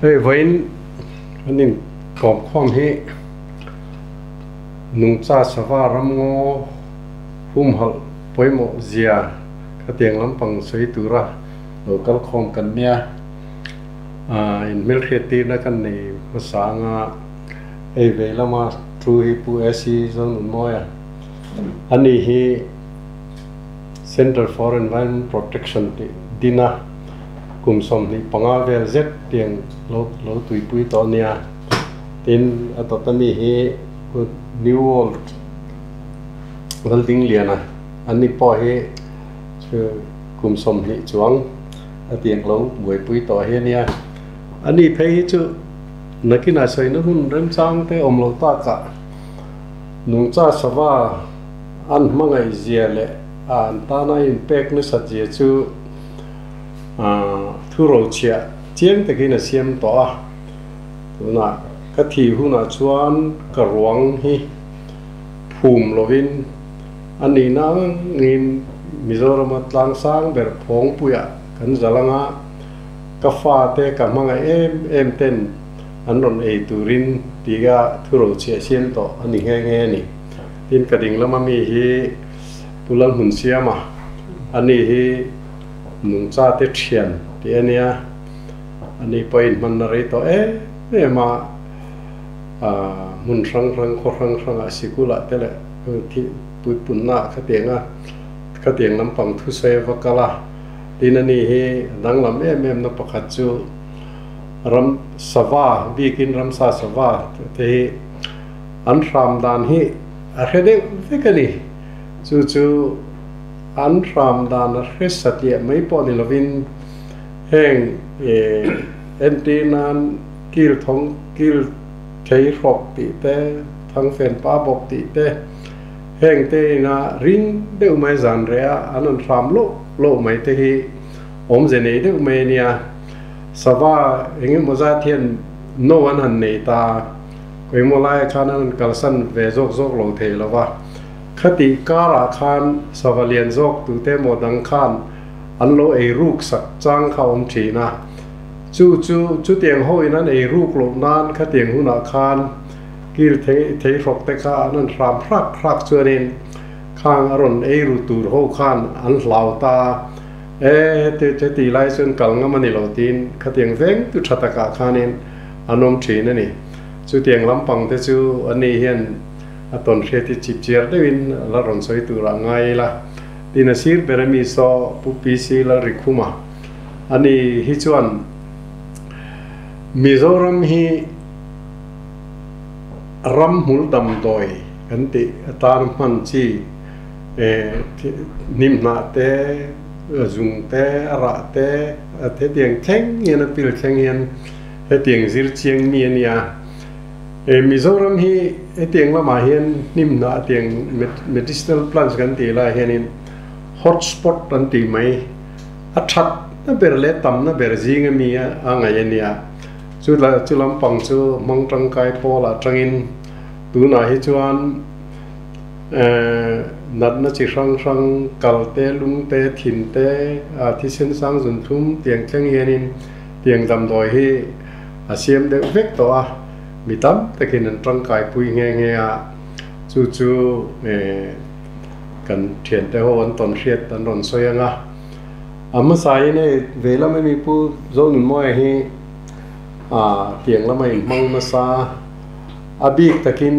Vậy nên cóความhi nung cha sava ram ngo hal poi mo zia ka tiang lam pang soi tura local khom kan nia in mil kheti na kan nei masanga ve lama tru hi pu asi zon moya ani hi Center for Environment Protection dina kum som ni panga vel zet tiang lo tui pui to nia tin atotani hi New World Building liana ani po hi kum som ni chuang tiang lo buai pui to hi nia ani phei chu nakina soi na hun rem chang te om lo ta ka nung cha sawa an mangai zia le an ta na impact ni sa je chu thu ro chia chiang te kina siam to a tu na ka thi hu na chuan ka ruang hi phum lovin ani na ngin Mizoram atlang sang ber phong puya kan zalanga ka fa te ka manga em ten anron e turin tiga thu ro chia siam to ani nge ni tin ka ding lama mi hi tulang hun siama ani hi nung cha te thian ti ania ani point man na re to ma mun rang asikula tele thi pui punna ka tiang lam pang thu se vakala tinani hi danglam em na pakhat chu ram sava bikin ram sa sava te an ram dan hi a khede vekani chu an ram dan a khesatya mai po ni lovin heng entinan kil thong kil thei rok ti te thang fen pa bok ti te heng te na rin deu mai zan rea anan ram lo mai te hi om zene deu mai nia sava engem moza thian no an han nei ta koi molai khanan kalsan ve zok lo the lawa khati kara khan savalian zok tu te modang khan an lo ei ruk sak chang kha om thina chu tiang hoi nan ei ruk lo nan kha tiang huna khan kil thei rok te kha nan ram phrak chuanin khang aron ei ru tur ho khan an hlau ta te ti lai sun kal ngamani lo tin kha tiang veng tu thata ka khanin anom thina ni chu tiang lampang te chu ani hian aton kheti chip chiar dewin la ron soi tu ra ngai la tin asir berami so pupi si la rikhuma ani hi chuan Mizoram hi ram hul dam doi kan ti tar man chi nimna te zung te ra te tiang theng yen pil theng yen he tiang zir chiang mi ania Mizoram hi tiang lama hian nimna tiang medicinal plants kan ti la hianin hotspot kan ti mai a that na ber le tam na ber jinga mi anga ania chu lam pang chu mang tang kai po la tangin tu na hi chuan nat na chi rang kal te lung te thin te thi sen sang zun thum tiang thleng hianin tiang dam doi hi asiam de vek to a mitam takin an tang kai pui nge a chu kan thian te ho an ton hriat an ron soyanga amma sai ne vela me mi pu zon moi hi tiang lamai mang na sa abik takin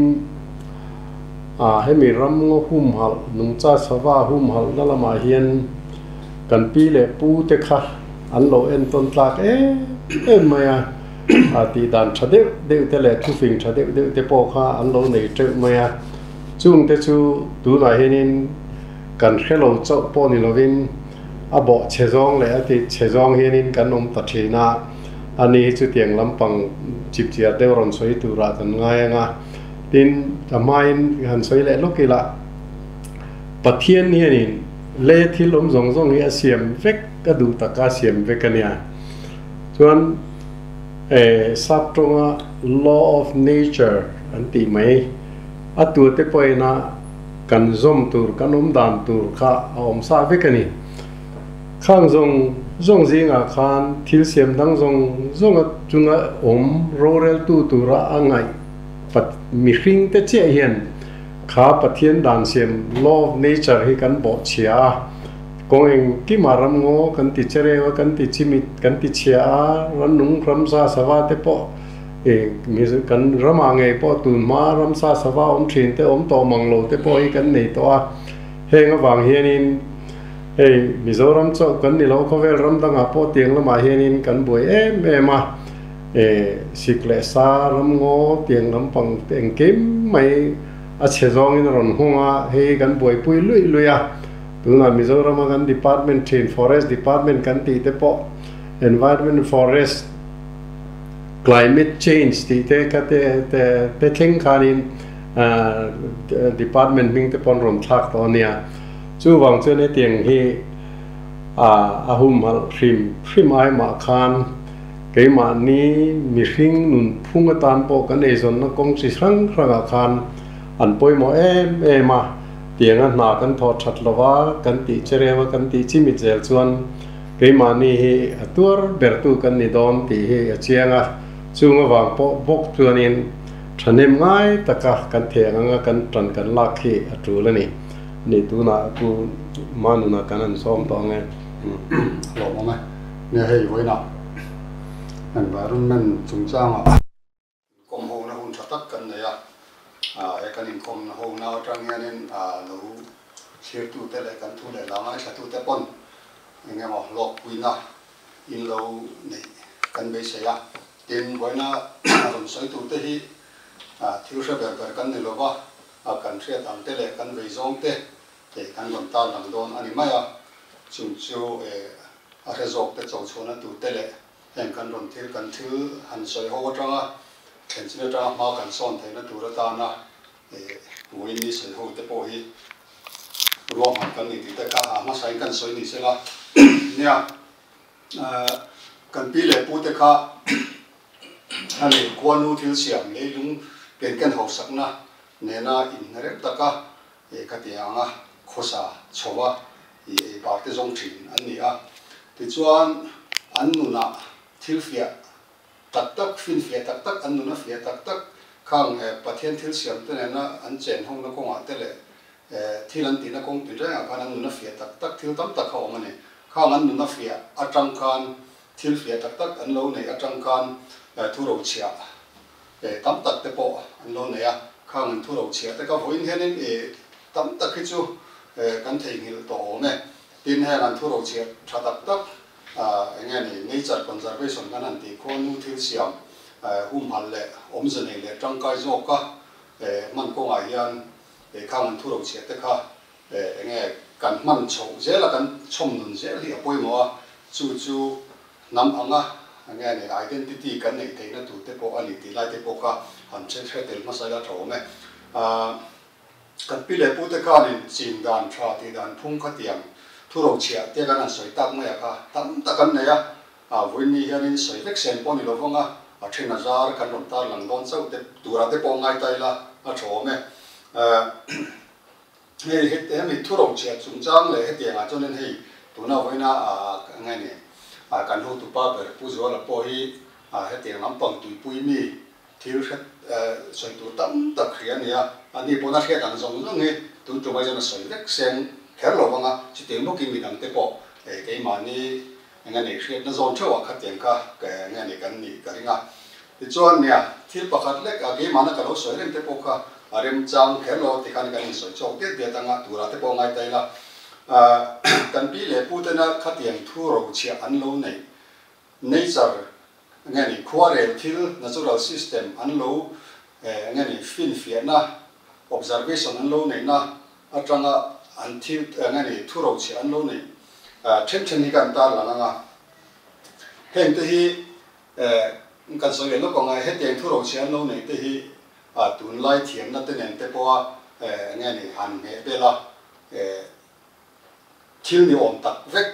hemi ram ngo hum hal nung cha sawa hum hal dalama hian kan pi le pu te kha an lo en ton tlak maya ti dan thade de te le thu fing thade de te po kha an lo nei tre maya chung te chu tu na henin kan khelo chau po ni lovin abo chezong le ati chezong henin kan om ta thina ani chu tiang lampang chip chia te ron soi tu ra tan ngai nga tin amain han soi le lokila pathian hianin le thil om zong hi asiam vek ka du ta ka siam vekania chuan saptonga law of nature anti mai atu te poina kan zom tur kan om dan tur kha om sa vekani khang zong zong zinga khan thil siam dang zonga chunga rural tu ra angai pat mi hring te che hian kha pathian dan siam law of nature hi kan bo chia kong ki maram ngo kan ti chere kan ti chimit kan ti chia ran nung ram sa sawa te po mi kan rama nge po tun ma ram sa sawa thin te to manglo te po hi kan nei to a heng awang hianin Mizoram cho kan ni lo ko vel ram danga po tiang lama hianin kan boi ma sikle sa ram ngo tiang lam pang teng kim mai a chezong in ron hunga he kan boi pui lui a tuna Mizoram kan department chain forest department kan ti te po environment forest climate change ti te ka te thing khanin department ming te pon ron thak to nia chu wang chu ne tiang hi ahum hal phim ai ma khan ke ma ni mi hring nun phunga tan po kan e zon na kong chi sang ranga khan an poi mo ma tiang na kan tho that lawa kan ti cherewa kan ti chimi zel chuan ke ma ni hi atur bertu kan ni don ti hi achianga chunga wang po bok chuanin thanem ngai taka kan thenganga kan tran kan lak hi atulani ni tu na tu manu na kanan som to nge lo mo mai ne hei voi na environment chung chang a kom ho na hun thatak kan ne ya e kan in kom na ho na tang hianin lo share tu te le kan thu le la ngai sa tu te pon nge mo lo pui na in lo nei kan be se ya tin voi na ron soi tu te hi thiu sa ber kan ne lo ba kan thria tam te le kan vei zong te kan gon ta lang don ani maya chung chu a rezok te chau chona tu te le en kan ron thil han soi ho tanga ken china ta ma kan son the na tu ra ta na muin ni soi ho te po hi ro ma kan ni ti te ka ma sai kan soi ni se la nia kan pi le pu te kha ani ko nu thil siam le lung ken ho sak na ne na in rep ta ka ka ti anga khosa chowa ba te zong thin an ni a ti chuan an nu na thil fia tak fin fia tak an nu na fia tak khang pathian thil siam te na an chen hong na konga te le thil an ti na kong ti ra ka an nu na fia tak thil tam tak ho ma ne khang an nu na fia atang khan thil fia tak an lo nei atang khan thu ro chia tam tak te po an lo nei a khang thu ro chia te ka hoin hianin tam tak hi chu kan thei ngil to me tin he an thu ro chia tha tak nge ni nature conservation kan an ti ko nu thil siam hum hal le om zane le tang kai zo ka man ko ai yan khang an thu ro chia te kha nge kan man chou je la kan chom nun je li apoi mo chu nam anga nge ni identity kan nei thei na tu te po ani ti lai te po ka han chen tel ma sai la tho me kan pi le pu te kha ni chin dan tha ti dan phung kha tiang thu ro chia te kan an soi tak mai kha tam ta kan ne ya win ni hianin soi vek sen po ni lo vonga a thina zar kan ron tar lang don chau te tura te po ngai tai la a tho me hei he mi thu ro chia chung chang le he tiang a chonen hei tu na voina ngai ni kan hu tu pa per pu zo la po hi he tiang lam pang tu pui mi thil khat soi tu tam ta khrian ya ani pona khe kan zong zong nge tu tu ba jana soi vek sen kher lo banga chi te mo ki mi dang te po ke ma ni nga ne khriat na zon thawa khat tiang ka nga ne kan ni ka ringa ti chuan nia thil pakhat lek a ke ma na ka lo soi rem te po kha arem chang kher lo ti kan kan soi chok te be tanga tura te po ngai tai la kan pi le pu te na khat tiang thu ro chia an lo nei nature nga ni khuarel thil natural system an lo nga ni fin fia na observation an lo nei na atanga until nga ni thu ro chi an lo nei chen ni kan ta la nga heng te hi kan so le lo ko nga he tiang thu ro chi an lo nei te hi tun lai thiam na te nen te po nga ni han me be la thil ni om tak vek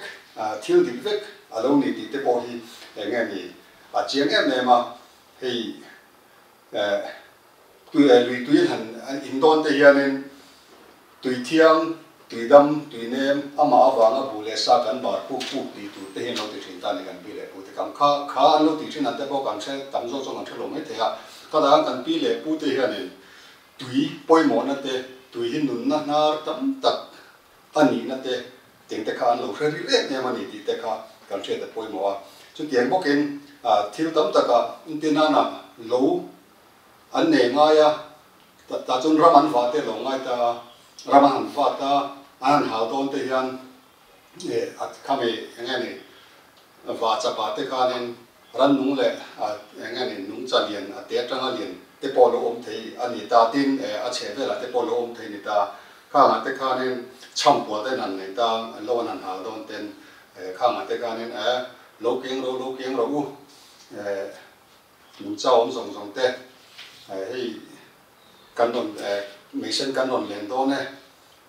thil di vek alo ni ti te po hi nga ni chiang em ma hei lui han in don te hianin tui thiang tùy đâm tùy nem ama vanga bule sa kan bar pu ti tu te hin lo ti thin ta ni kan pi le pu te kam kha an lo ti thin an te bo kan se tam zo chong an thelo mai the ha ka da kan pi le pu te hian tùy poi mo na te tùy hin nun na nar tam tak ani na te ting te kha an lo hre ri le ne mani ti te kha kan che te poi mo a chu tiang bokin thil tam taka intina na lo an ne nga ya ta chun raman va te lo ngai ta raman va ta an hal don te hian at khame engani va cha pa te kha nen ran nung le engani nung cha lian a te tanga lian te polo om thei ani ta tin a che vela te polo om thei ni ta kha nga te kha nen cham po te nan nei ta lo nan hal don ten kha nga te kha nen lo kieng ro u nung cha om song song te hei kan non mấy sen kan non len do ne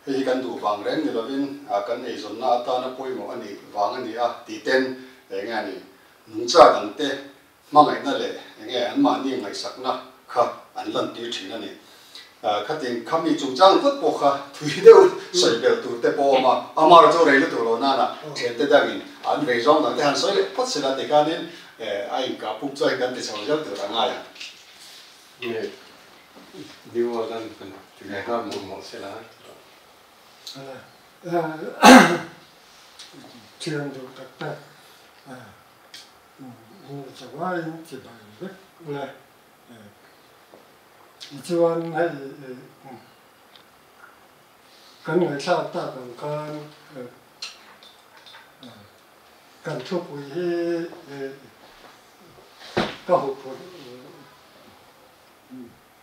hei kan du wang reng ni lovin kan ei zon na ta na poi mo ani wang ani a ti ten nga ni nung cha dang te ma ngai na le nge an ma ni ngai sak na kha an lan ti thin ani kha tin khami chung chang phut po kha thui deu soi bel tu te po ma amar zo rei le tu lo na na chen te da gin an vei zong dang te han soi le pot se la te ka nen ai ka pup choi kan te chau jau tu ra nga ya điều mà dân cần chúng ta một sẽ là trường được đặc biệt chẳng qua chỉ bằng biết là chuan hay cái người cha ta còn cần thuốc quý các hộp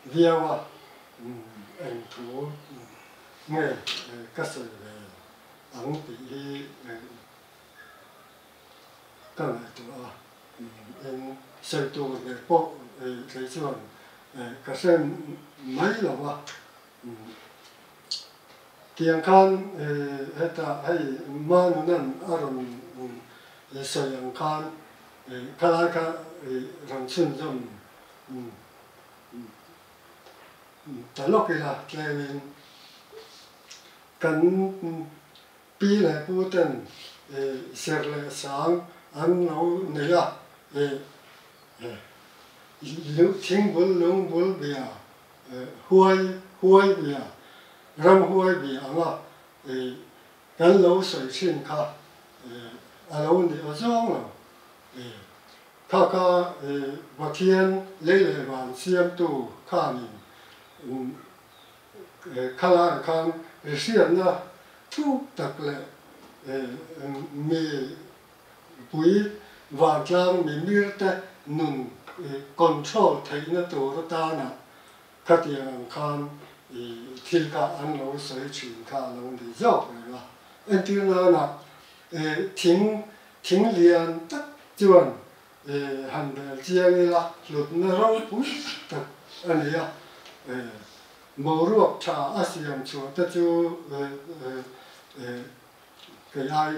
việc anh thủ nghe các sự ông bị các này tụi anh xây tụ để bộ cái chuyện các xem mấy làว่าtiếng khan hay ta hay mang nên ở trong xây dựng khan cái này cái rằng chuyên dụngแต่โลกอีละเลยกันปีเลยพูดถึงเสร็จเลยสางอันเราเนี่ยลุทิ้งบุญลงบุญเบียห้วยเบียรำห้วยเบียอ่ะกันเราใส่ชิ้นค่ะเราเนี่ยจ้องเราข้าก็วันเทียนเล่ๆวันเสียมตู้ข้านี่ข้าราชการเสียนะทุกตักเลยมีปุ๋ยวางจางมีแต่นุ่นคอนโทรลไทยนะตัวรถนะขัดยังคันที่การอันเราใส่ชิ้นข้าเราดีจบเลยละอันที่นั้นนะทิ้งเรียนตักจวนหันเดียเจียงละหลุดนรกปุ๋ยตักอันนี้มรวบชาอาเซียนชัวแต่จูก็ยัง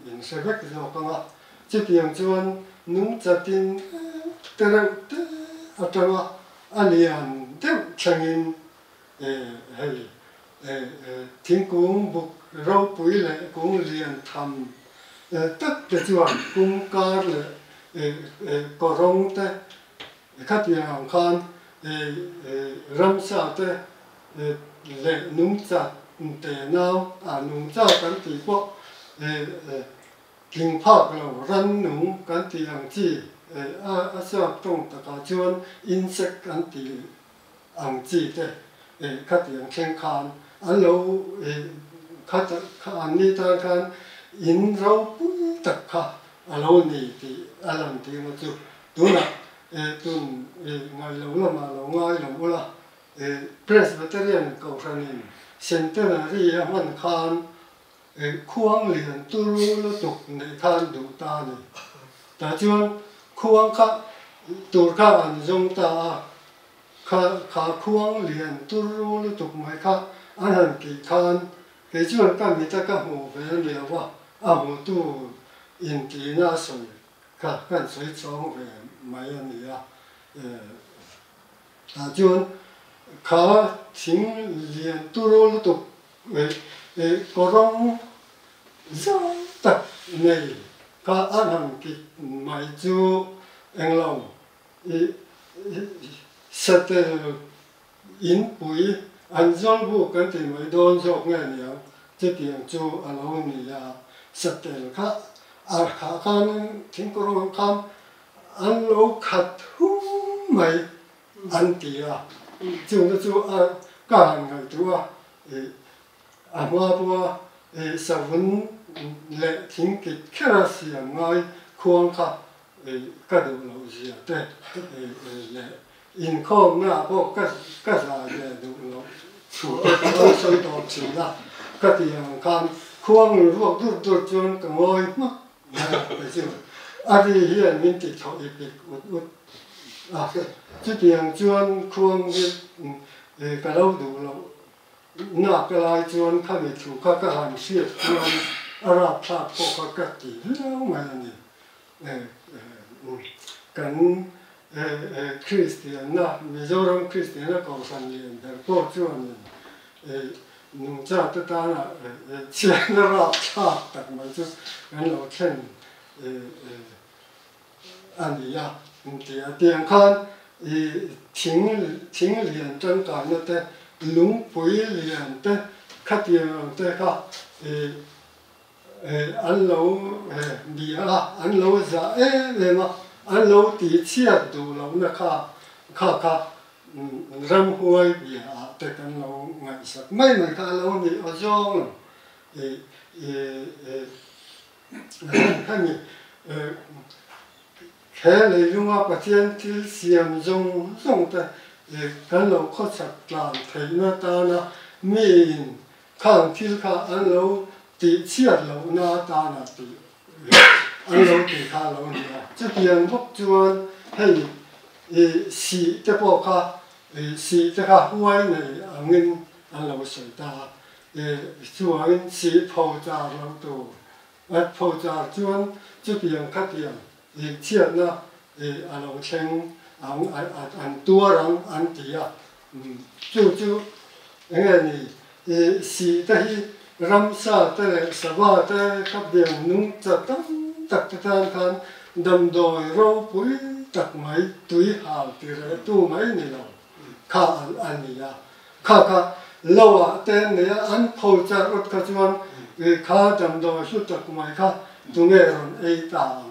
อินเซเวกเราก็ว่าจะเพียงชวนนุ่งจัดทินแต่เราอัตราอันนี้อันเดียวเชิงให้ทิ้งกุ้งบุกเราปุ๋ยเลยกุ้งเรียนทำตัดแต่ชวนกุ้งการเลยก็ร้องแต่ขัดยังคันรำสาเตเล่นุ่งจัดแต่น้าวนุ่งจัดกันตีพวกกินผักเรารันนุ่งกันตีอังจีอาศัยตรงตะการชวนอินเสกกันตีอังจีเตขัดยังแข่งขันอันเราขัดอันนี้ทางการอินเราปุ้ยตะขาอันเรานี่ตีอันนั้นตีมาจูดูนะตุนไงเราละมาเราไงเราละPresbyterian ก็ครั้งนี้เซนเตอร์ที่มันคานควงเรียนตุรุลตุกในคานดูตานี่แต่จวนควงข้าตูข้าอันจงตาข้าควงเรียนตุรุลตุกไม่ข้าอันนั้นกี่คานกี่จวนก็มีแต่ก็หูเป็นเรียกว่าหูตู้อินทีน่าสวยข้ากันสวยจ้องเป็นไม่อันนี้แต่จวนข้าทิ้งเรียนตุรุลตุก có rong rất tập này cả anh hàng kịch máy chú anh lòng sát in bụi anh dọn bộ cái thì mới đón dọc nghe nhỉ chỉ tiếng chú anh lòng này sát khá khá khăn thiên cổ rong khăm anh lâu khát hú mày anh tía chú nó chú cả ngày chú mà bữa sau vẫn lệ thiên kịch khá là xiêm ngay khuôn khá cái đồ lâu gì thế lệ in không na bộ cái gì lệ đồ lâu chủ tôi soi đồ chỉ là cái tiếng can khuôn lúc tôi chọn cái ngôi mà bây giờ anh đi hiện mình chỉ thổi bị cái tiếng chọn khuôn cái lâu đồ lâu nãy cái lai chọn cái bị chủ cái hàng xịt chọn Arab tháp có cái gì lâu mà này cái Christian na Mizoram Christian na cầu san liền để có chọn nung cha tất cả là chuyện Arab tháp tất mà chứ cái nó khen anh ấy thì tiếng Khan tiếng liền trong cả nó thế lúng bụi liền thế khát tiếng thế cả anh lâu đi anh lâu ra về mà anh lâu thì chia đủ lâu nó khá râm huay bị thế cái lâu ngày sắc mấy cái lâu thì ở trong cái gì thế này chúng ta bắt tiên til xiêm dùng thế cái lâu khó chắc làm thấy nó ta nó mình khang til khá anh lâu thì chia lâu nó ta nó thì anh lâu thì khá lâu nữa chứ tiền bốc chuan hay xì cái bộ khá xì cái khá huay này anh lâu sợi ta chuan xì phô trà lâu tu phô trà chuan chứ tiền khá tiền chia nó anh lâu xem anh tua rằng anh thì chú nghe này xì cái ram sa te sava te khắp biển nung chặt tắc khan đầm đồi rau bụi tắc mấy túi hào thì rồi tu mấy này đâu khá anh này khá lâu tên này anh phô cha ớt cái chuan khá đầm đồi suốt tắc mấy khá tu nghe rồi ấy tao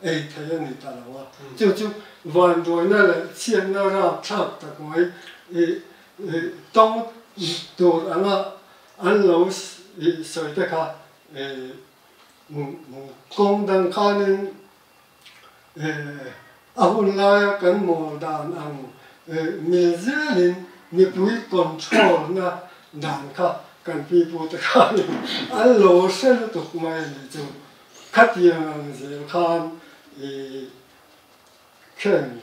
ấy thế này ta đâu chú vạn đồi này là chiên nó ra thắc tắc mấy trong đồ anh lâu sợi thế cả công đăng khá nên ahun lai kan mo dan ang mi zelin mi pui control na dan kha kan pi pu ta kha ni an lo sel tu mai ni chu khat yang zel khan khen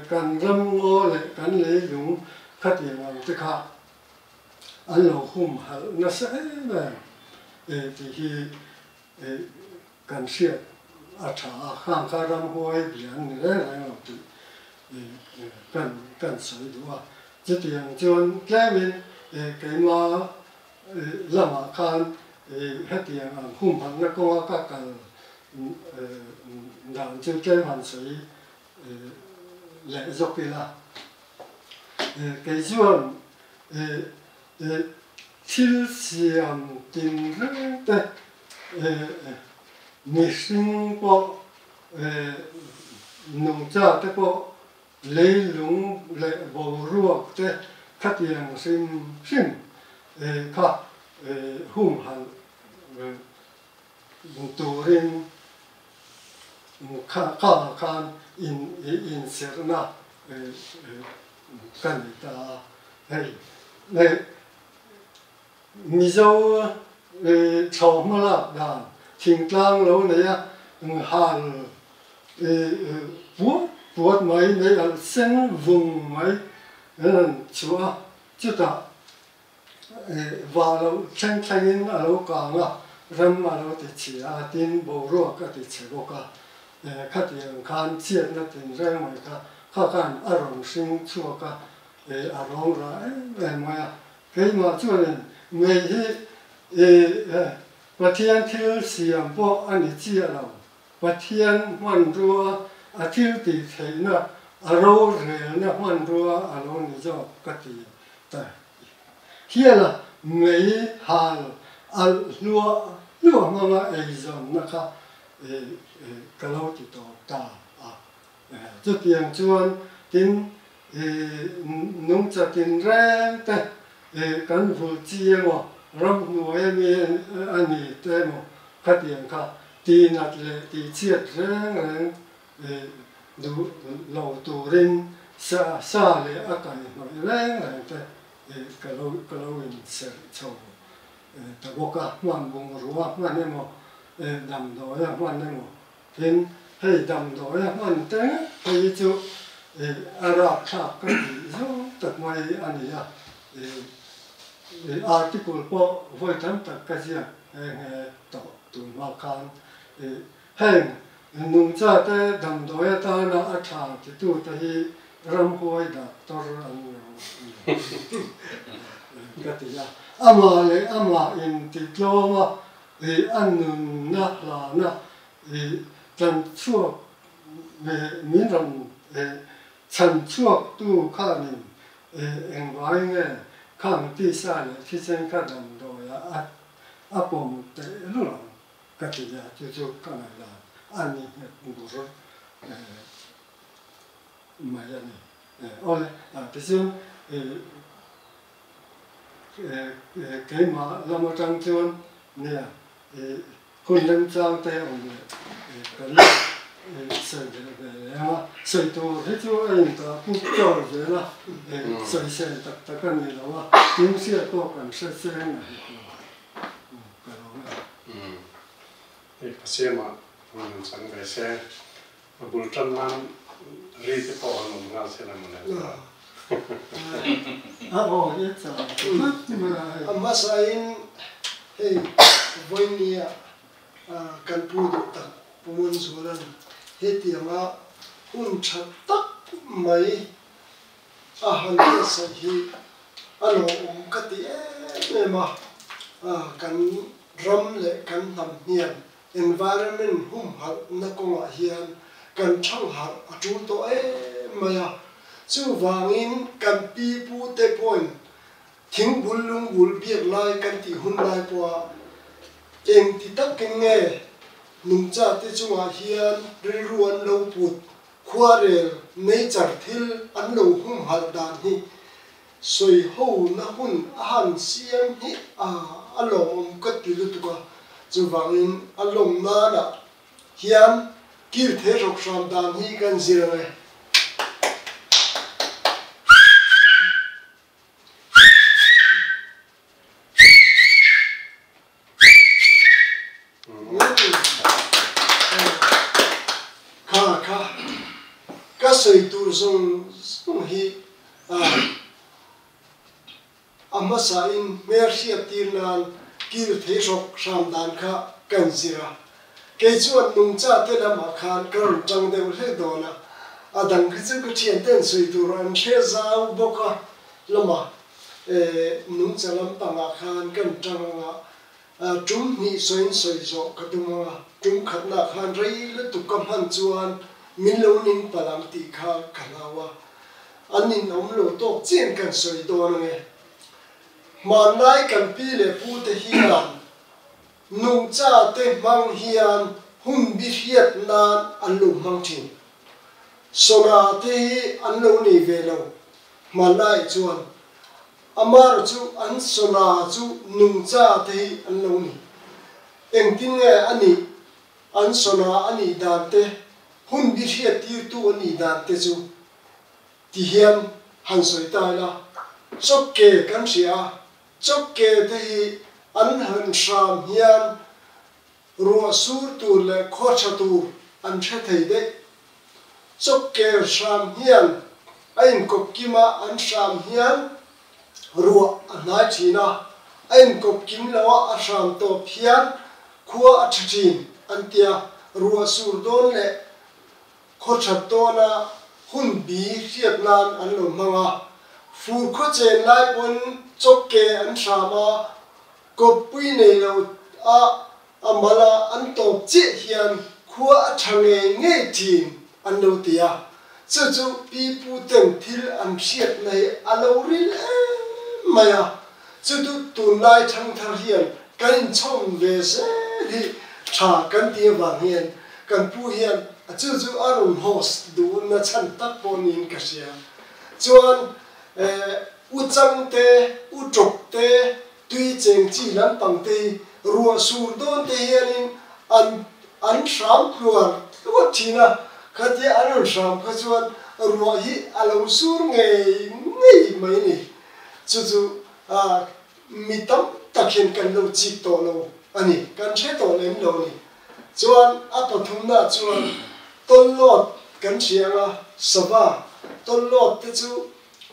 kan ram ngo le kan le lung khat yang ta kha an lo hum hal na sa ba thì hi kan siat a tha khang kha ram hoi bian ne la ngọc ti kan sai duwa chỉ tiếng chọn cái mình cái mà làm khan hết tiếng hùng hăng nó có các cái làm cho cái hoàn sai lẽ dọc kia là cái chọn til xiêm tình rất đấy mình sinh có nông gia thế có lấy lúng lấy bầu ruộng thế khát tiền sinh khát hùng hăng tổ rin khát in ser na cần ta hay này mi dâu chầu mà là đàn thỉnh lang lâu này hàn buốt mấy này sen vùng mấy chúa chú ta vào lâu tranh tranh ở lâu càng à râm ở lâu thì chỉ tin bầu ruộng cái thì chỉ có cả các tiền khan chiết nó tiền ra ngoài cả các can ở rồng sinh chúa cả ở rồng ra về ngoài cái mà chúa này ngàyประเทศที่เสียงพวกอันนี้เจียเราประเทศมันรัวอาทิตย์ที่เห็นนะอารมณ์เรื่องนะมันรัวอารมณ์นี้จะกติแต่เฮียละไม่หาอันรัวมาเอจอนนะครับกระโดดติดต่อตาจุดอย่างชวนกินนุ่งจะกินแรงแต่กันฟูเจียงว่ารับหน่วยมีอันนี้แต่หมดขัดอย่างค่ะตีนัดเลยตีเชียดแรงดูเราตัวเร่งซาเลยอากาศหน่อยแรงแต่ก็เราเห็นเสียชาวแต่พวกมันบงรัวมันเนี่ยมั้งดำดอยมันเนี่ยมั้งเห็นให้ดำดอยมันแต่ให้จู่อาราบชักกันจู่ตัดไม้อันนี้article พอไว้ทำตัดกระเจียต่อตัวมาคันแห่งนุ่งจ้าแต่ดำดอยตาหน้าอาชาที่ตัวที่รำหวยดับตระอันก็ที่ละอามาเลยอามาอินติดล้อมาอันนึงนักลานะจันชั่วมีรำฉันชั่วตู้ข้านิเอ็งไว้ไงข้างที่ซ่าเลยที่เช่นข้าดำโดยอาปมแต่รู้หรอก็ที่ละจู่ๆก็ไม่ละอันนี้บุรุษมาอย่างนี้โอ้เลยที่ซึ่งเกี่ยมาเรามาจังจวนเนี่ยคนเล่นจังแต่องค์ก็เลยใส่เลยนะใส่ตัวให้ตัวเองตัวผู้เจ้าเลยนะใส่ตะกันนี่แล้วว่ายิ่งเสียตัวกันเสียนะก็เราที่เสียมามันสังเกตเสียบุตรมันรีบพอหนุ่มงานเสียแล้วมันเลยโอ้ยจ้ามาใส่เฮ้ยวันนี้กันพูดตักปุ่มส่วนเฮ็ดอย่างว่าหุ่นชัดตักไม่อาหารที่ใส่อันนั้นก็ที่เนี่ยมากันรำเลยกันทำเฮียน environment หุ่มหัดนักกงอาเฮียนกันช่างหัดจูนตัวมาจู่วางอินกันปีปูเตปอยทิ้งบุญลุงบุญเบียดลายกันที่หุ่นลายปัวเองที่ตักเก่งไงนุ่งจ่าที่จังหวะเฮียนริรวนเราปุดขวาเรลในจัดทิลอันเราหุ่มหัดดานฮีสวยหูนะหุ่นอาหารเสียงฮีอันเราก็ติดตัวจู่วางอินอันลงนาดเฮียนกิรเทรกชามดานฮีกันเสียเลยก็ใส่ตัวส่งฮีอามาสายเมื่อเสียตีนานกิรเทศกชามดานค่ะกันสิระเกี่ยจวนนุ่งจ่าเตนมาขานกระจังเดวเฮดอนะดังคือจะก็เทียนเต้นใส่ตัวรันเชซาอุบกะละมานุ่งจ่าลำปางขานกันจังจุ่มนี่สวยสวยโจกระดุมจุ่มขัดนาขานไรและตุกำหันจวนมิลนินปลามติข้าขนาวะอันนี้น้องโลโต้เจียนกันสวยตัวนึงมาไล่กันปีเล่พูดเฮียนนุ่งจ่าเตมังเฮียนหุ่นบิเฮียดนานอันลุมังทินสนาเตอันลุนี่เวลมาไล่จวนอามาร์จูอันสนาจูนุ่งจ่าเตอันลุนี่เอ็งทิ้งไงอันนี้อันสนาอันนี้ดานเตหุ่นบิเฮียดที่ตัวอันนี้ดานเตจูที่เฮียนหันสวยตายละจกเกกันเสียจกเกที่อันหันชามเฮียนรัวสูตูเล่ขอชตูอันเชตให้ได้จกเกชามเฮียนไอ้กบกิมาอันชามเฮียนรัวอันไหนทีนะไอ้กบกิมแล้วอันชามตัวเพียนขัวอัจฉริยอันเตียรัวสูดอนเล่ขอชตัวนะหุ่นบีเรียบนานอันหลงมังฟูขเจนไล่บนจกเกอันชามา có bụi này lâu mà là anh tổ chết hiện khóa thằng nghe tin anh lâu tiệt chú bị phụ tên thiel anh siết này anh lâu rin mày chú tuần này thằng thằng hiện cái chồng về sẽ đi trả cái tiền vàng hiện cái phụ hiện chú anh host đủ na chân tắc bọn in cái gì chuan u chang te u trok te tui cheng chi lam pang te ruwa sur don te hianin an sham kluar ko thina khatia an sham kha chuan ruwa hi alo sur ngei mai ni chu mitam takhin kan lo chi to lo ani kan che to lem lo ni chuan a pathum na chuan ton lot kan sianga sava ton lot te chu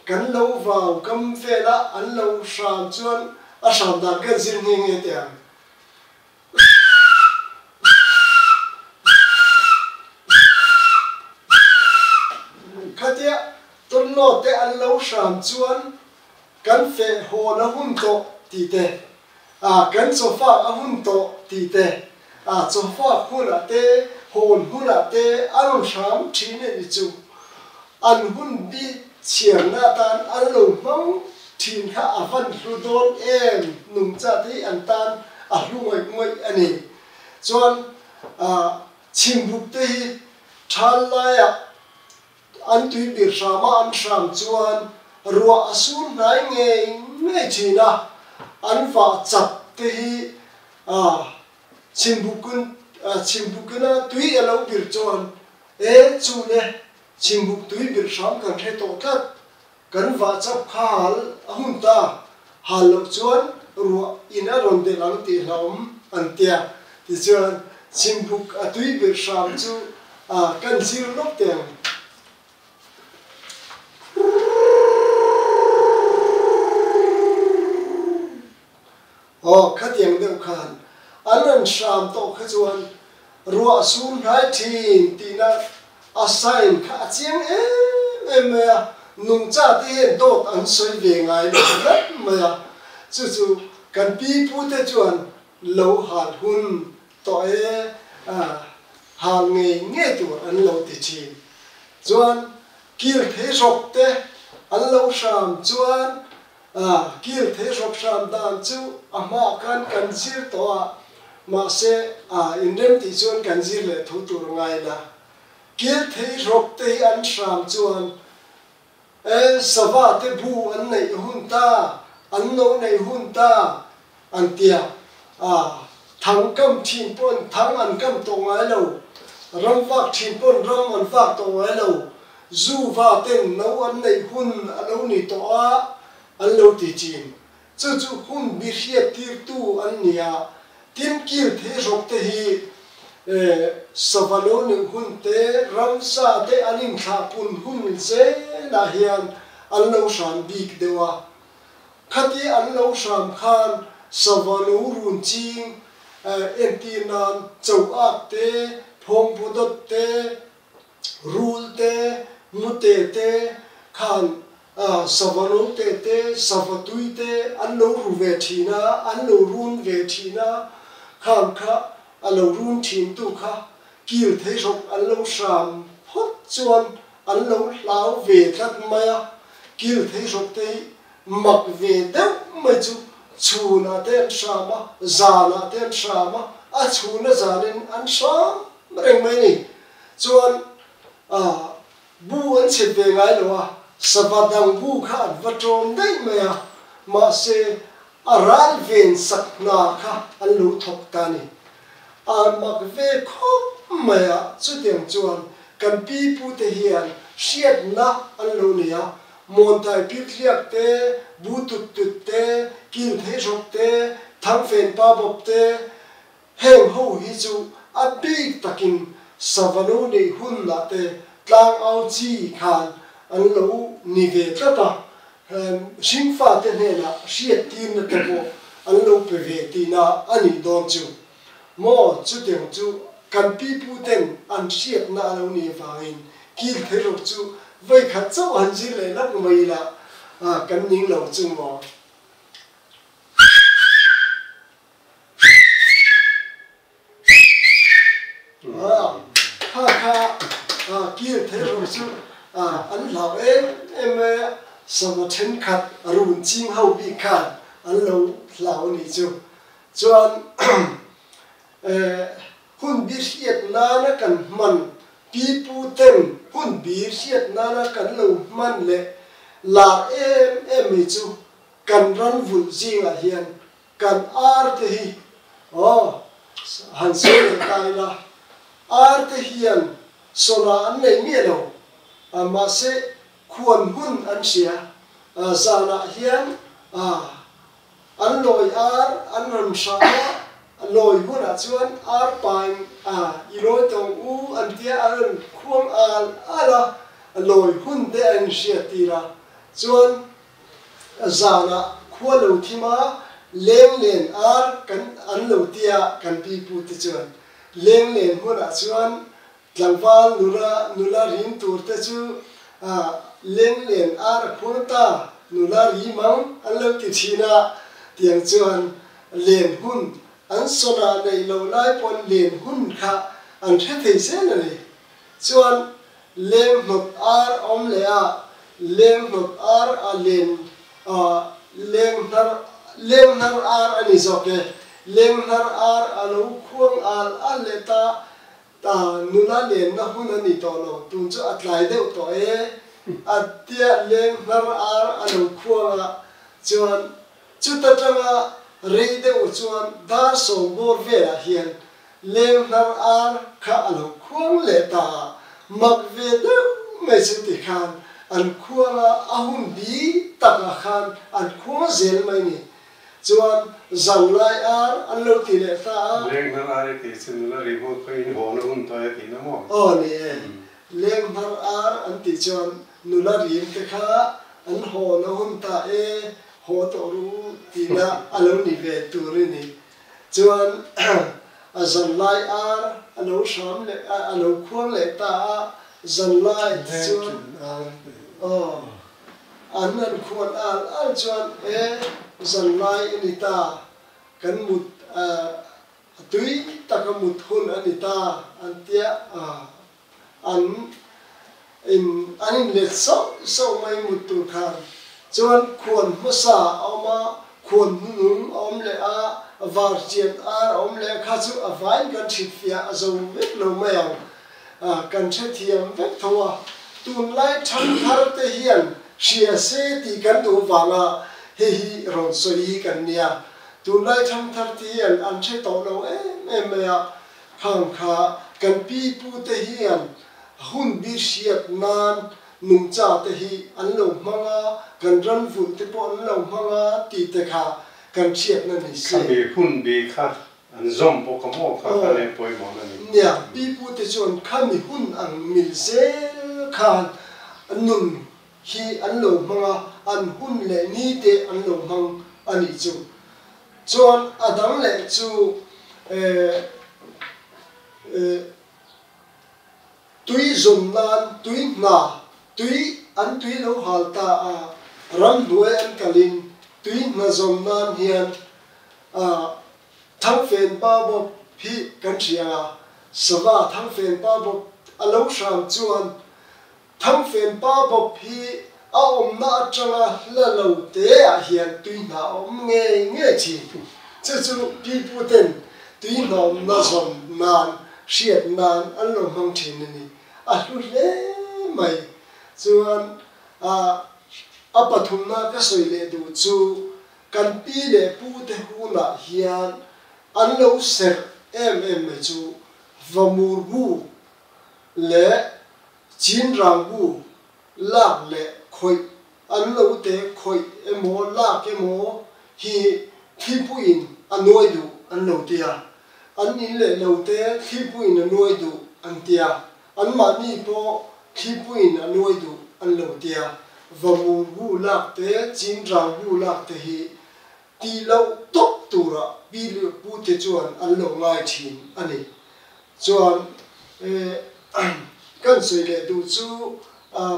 kan lo vào kam ve la an lo sham chuan a sham dan kan zin nge te khatia ton lot te an lo sham chuan kan fe ho na hun to ti te kan sofa a hun to ti te sofa huna te hon huna te an sham thine ni chu an hun bi chiang na tan an lo mang thin kha avan ru don em nung cha thi an tan a lu ngoi ani chuan chim buk te thal la ya an tui bir sama an sham chuan ruwa asun nai nge china an fa chap te hi chimbukuna tui alo bir chuan chu ne chimbuk tui bir sham kan the to tlat kan va chap khal ahun ta halo chuan ruwa ina ron de lang ti hlom an tia ti chuan chimbuk tui bir sham chu kan zir lok te khatiang deuh khan an sham to kha chuan ruwa sun hai thin tina a sign kha chiang em nung cha te hen dot an soi ve ngai lat maya chu kan pi pu te chuan lo hal hun to hal nge tu an lo ti chin chuan kil the sok te an lo sham chuan kil the sok sham dan chu ama kan zir to ma se in rem ti chuan kan zir le thu tur ngai la kil the sok te an sham chuan sava te bu an nei hun ta an no nei hun ta an tia thang kam thin pon thang an kam to ngai lo ram vak thin pon ram an vak to ngai lo zu va ten no an nei hun alo ni to an lo ti chin chu hun bi hiat tir tu an nia tin kil the rok te hi savalo ni hun te ram sa te anin tha pun hun se na hian an lo sham bik dewa khati an lo sham khan savalo run ching entinan chau ak te phong budot te rul te mute te khan savano te savatui te an lo ru ve thina an lo run ve thina khan kha an lo run thin tu kha kil the rok an lo sham hot chuan an lo lau ve tlat maya kil the rok te mak ve deuh mai chu chuna ten shama zana ten shama a chuna zanin an sham reng mai ni chuan bu an chet ve ngai lo savadang bu kha vatrom dei maya ma se aral ven sakna kha an lu thok ta ni mak ve khop maya chu tiang chuan kan pi pu te hian shiat na an lu nia mon tai pi thliak te bu tut te kil the rok te thang fen pa bop te heng ho hi chu a big takin savano nei hun na te tlang au chi khan an lo ni ve tlata sing fa te ne na shiat tin na te bo an lo pe ve ti na ani don chu mo chu tiang chu kan pi pu ten an shiat na lo ni fa in kil the rok chu vai khat chau an ji le lak mai la kan ning lo chu mo kia thế rồi chứ anh lão em sao trên khát run chim hậu bị khát anh lão này chứ anh hun bir hiet nana kan man pipu tem hun bir hiet nana kan lo man le la em chu kan ran vul jinga hian kan ar te hi han so le kai la ar te hian sola an nei mi lo ama se khuan hun an sia zana hian an loi ar an ram sa loi huna chuan ar pain iloi tong u an tia an khuang ala loi hun te an sia tira chuan zana khua lo thima leng len ar kan an lo tia kan pi pu te chuan leng len huna chuan tlangwal nula rin tur te chu leng len ar khua ta nula ri mang an lo ti thina tiang chuan len hun an sona nei lo lai pon len hun kha an the thei se nei chuan leng hnop ar om le a leng hnop ar a len leng nar ar ani zoke leng nar ar a lo khuang al le ta nula len na hun ani to lo tun chu atlai deuh to atia leng nar ar a lo khuang a chuan chu ta tanga rei deuh chuan dar som bor vela hian leng nar ar kha a lo khuang le ta mak ve deuh mai chu ti khan an khuanga ahun bi taka khan an khuang zel mai ni chuan zanglai ar an lo ti le ta leng nar ar ti sin la ri mo khoi ho na hun to ti na mo ni leng nar ar an ti chuan nula rim te kha an ho na hun ta ho to ru ti na alo ni ve tu ri ni chuan zanglai ar alo sham le alo khuang le ta zanglai chuan an khuan al chuan zanglai ani ta kan mut tui taka mut hun ani ta an tia an le so mai mut tu khan chuan khuan masa oma khuan nung om le a var chian ar om le kha chu avain kan thit fia azo vek lo mai kan the thiam vek thowa tun lai thang thar te hian sia se ti kan tu wanga hi ron soi kan nia tun lai thang thar ti hian an the to lo em ya khang kha kan pi pu te hian hun bi siat nan nung cha te hi an lo manga kan ran vun te po an lo manga ti te kha kan chiat na ni se bi hun bi kha an zom po ka mo kha ka le poi mo na ni nia pi pu te chon khami hun ang mil se khan nun hi an lo manga an hun le ni te an lo mang ani chu chon adang le chu tui zum nan tui na tui lo hal ta ram duai an kalin tui na zum nan hian thang fen pa bo phi kan thia sawa thang fen pa bo alo sham chuan thang fen pa bo phi a om na atanga la lo te a hian tui na om nge chi chu pi pu ten tui na om na zum nan siat nan an lo mang thin ni a lu le mai chuan a pathum na ka soi le du chu kan pi le pu te hu na hian an lo ser em mai chu vamur bu le chin rang bu lak le khoi an lo te khoi emo lak emo hi thipuin anoi du an lo tia an in le lo te thipuin anoi du an tia an ma ni po thipuin anoi du an lo tia vamur bu lak te chin rang bu lak te hi ti lo top tura pi le pu te chuan an lo ngai thin ani chuan kan soi le du chu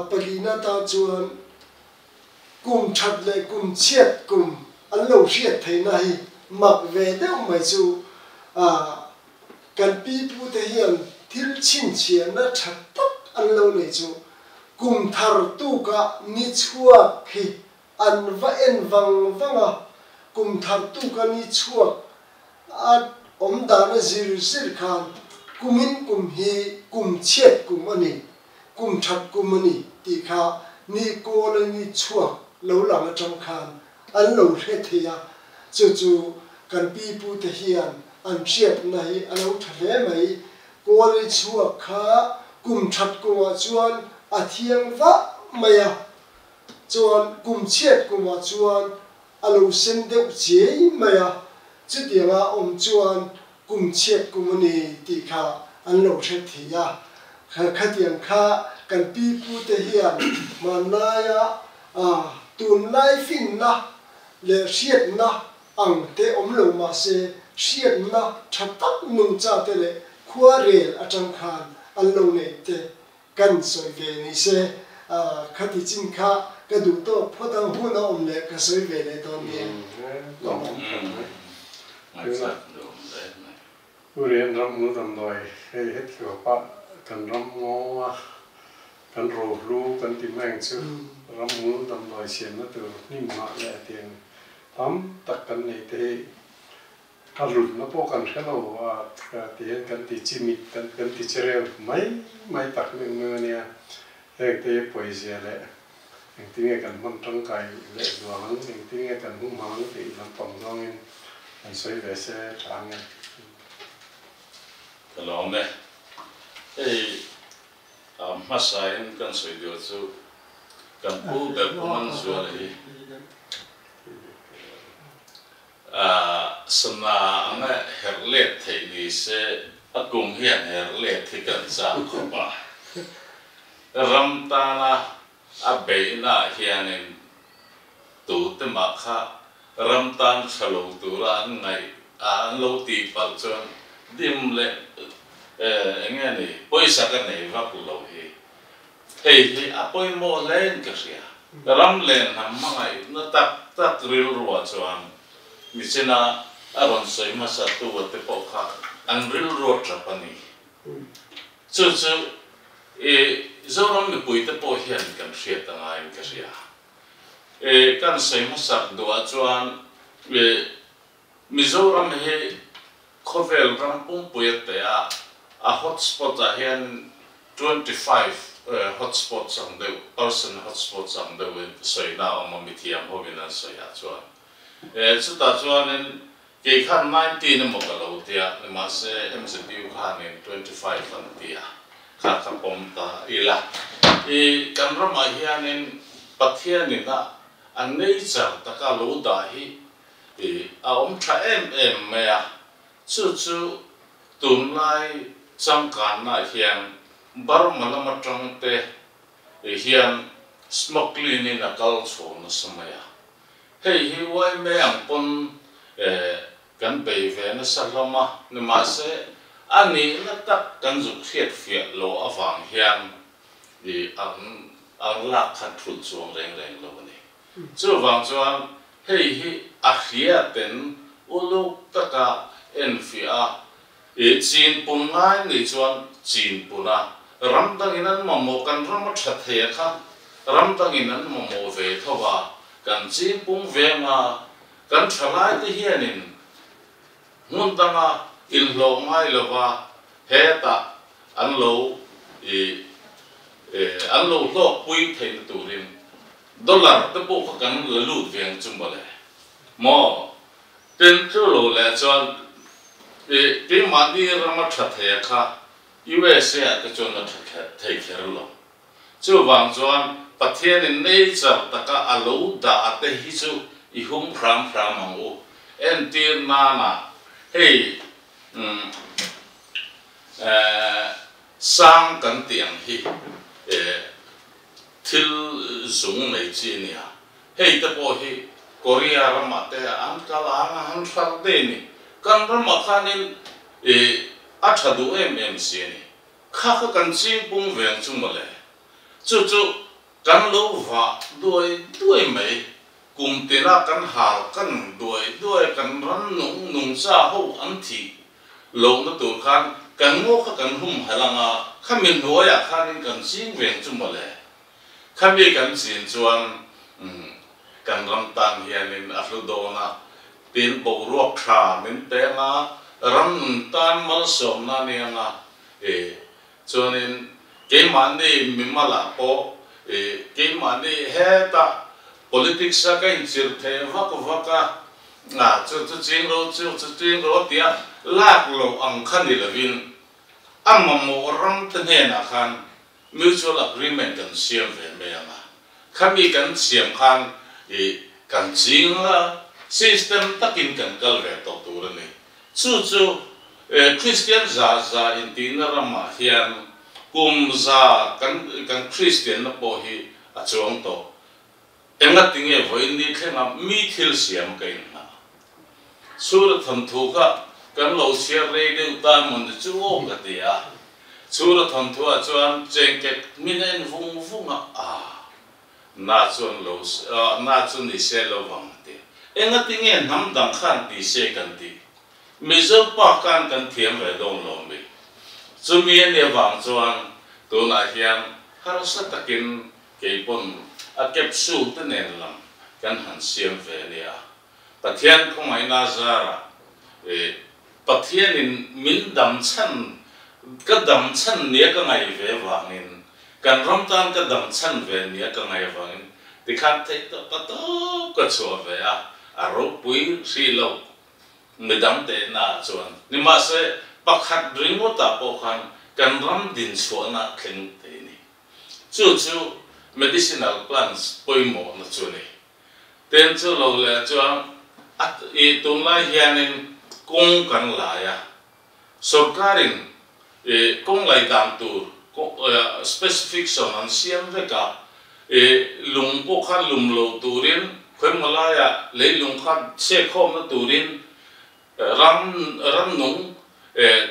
palina ta chuan kum that le kum chiat kum an lo riat theina hi mak ve deuh mai chu kan pi pu te hian thil chin chian na that tak an lo nei chu kum thar tu ka ni chua khi an va en vanga kum thar tu ka ni chua a om da na zir khan kumin kum hi kum chet kum ani kum that kum ani ti kha ni ko le ni chua lo lang atang khan an lo the thia chu kan pi pu te hian an chiat na hi an lo thale mai ko le chua kha kum that ko chuan a thiang va maya chuan kum chet kum chuan a lo sen deuh che maya chu tianga om chuan kum chet kum ani ti kha an lo the thia kha tiang kha kan pi pu te hian manaya tun lai fin na le riat na ang te om lo ma se riat na thatak nung cha te le khua rel atang khan an lo nei te kan soi ve ni se khati chin kha ka du to phodang hu na om le ka soi ve le to ni Urian ram nu dam doi hei het kyo pa kan ram ngo kan ro lu kan ti mang chu ram nu dam doi sian na tu ni ma le tiang tam tak kan nei te ka ru na po kan hello ka ti kan ti chimit kan ti cherel mai tak me nia hek te poesia le eng ti nge kan mon tang kai le duang eng ti nge kan hu mang ti lam pom dong in an soi ve se thang Hello, me. Hey, masain kan soi dio chu kan pu be man chu ali. Sana anga herlet thei ni se akung hian herlet thi kan cha ko ba. Ram ta na a be na hianin tu te ma kha ram tan chalo tu ra ngai an lo ti pal chon dim le nghe này bây giờ cái này vấp lâu thì apoi mo lên cái gì ram lên nằm ngay nó tắt ril ruột cho anh mình xin à aron soi mà sao tu vật te po khác anh ril ruột cho anh chú giờ ram mình bui te po hiền cái gì tang ai cái gì cái soi mà sao đua cho anh Mizoram he khovel rampung puyate a hotspot a hian 25 hotspots ang de person hotspots ang de soi na om mithiam hovinan soi a chuan chuta chuan in ke khan 19 mo ka lo tia ma se MCU khan in 25 an tia kha ka pom ta ila kan ram a hian in pathian in na an nei cha ta ka lo da hi a om tha em me a chu tun lai chang kan na hian bar malama tang te hian smuggling in a kal chho na samaya hei hi wai me ang pon kan bei ve na salama na ma se ani na tak kan zu khiat fiat lo awang hian ang la khan thul chuang reng lo ni chu wang chuan hei hi a khia ten ulu taka enfia chin pun ngai ni chuan chin puna ram tang inan mamo kan ram tha the kha ram tang inan mamo ve thowa kan chin pung ve ma kan thalai te hianin mun tanga il lo mai lo wa he ta an lo lo pui thein turin dollar te po kan la lut veng chumbale mo ten chu lo le chuan cái mà đi ra mà thật thế cả, USA cái chỗ nó thật thế kia rồi, chú vàng chuan, bắt thiên nên này giờ tất cả alo đã thế hi chú, ihum pram mang u, en tiền na, hey, sang cần tiền hi, til dùng này chi nè, hey tập bộ hi, Korea ra mà thế, anh ta là anh phát đây nè. Kan ram khanin athadu MMC ni kha kan ching pung veng chung male chu kan lo wa doi mai kum te na kan hal kan doi kan ran nung cha ho an thi lo na tur khan kan ngo kha kan hum halanga khamin noya khanin kan sing veng chumale khami kan chin chuan kan ram tan hianin afludona tin boruak kha min tenga ram tan mal somna nianga chuanin ke mani mimala po ke mani heta politics sa kain chir the vaka chu ching ro tia lak lo ang khani lavin amamo ram tene na khan mutual agreement kan siam ve me anga khami kan siam khan kan ching la system takin kan kal ve to tur ni chu Christian za in tina rama hian kum za kan Christian na po hi a chuang to enga tinge voi ni thenga mi thil siam kain na sur thon thu ka kan lo share re de ta mon chu ong ka tia sur thon thu a chuan cheng ke minen vung na chuan lo na chun ni se lo wang te enga tinge nam dang khan ti se kan ti mi zo pa kan thiam ve dong lo mi chu mi ne wang chuan to na hiam har sa takin ke pon a kep su te nen lam kan han siam ve nia pathian khong ai na zara pathian in min dam chan ka dam chan ne ka ngai ve wangin kan ram tan ka dam chan ve ne ka ngai wangin ti khan thei to ka chu ve a ro pui si lo mi dam te na chuan ni ma se pakhat ringo ta po khan kan ram din chu na theng te ni chu medicinal plants poimo na chu ni ten chu lo le chuan at tung lai hianin kong kan la ya sarkarin kong lai dam tur specific son an siam veka lung po khan lum lo turin khoi malaya le lung khan che khom na turin ram nung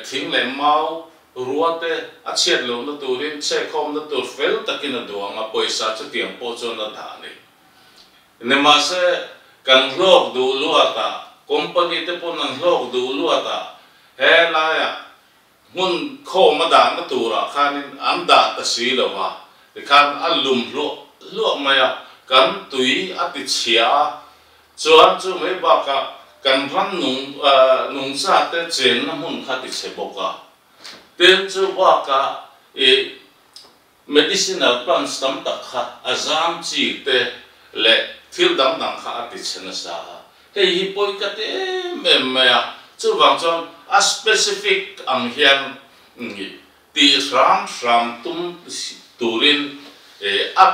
thing le mau ruate a chet lo na turin che khom na tur fel takin do anga poisa chu tiang po chon na da ni ne ma se kan lok du luata company te pon an lok du luata he la ya mun kho ma da na tura khanin am da ta si lo wa de khan alum lo ma ya kan tui a ti chia chuan chu mai ba ka kan ran nung sa te chen na mun kha ti che boka ten chu ba ka medicinal plants tam tak kha azam chi te le thil dam kha ti chen sa hi poi ka te me ya chu wang chon a specific ang hian ti ram tum turin a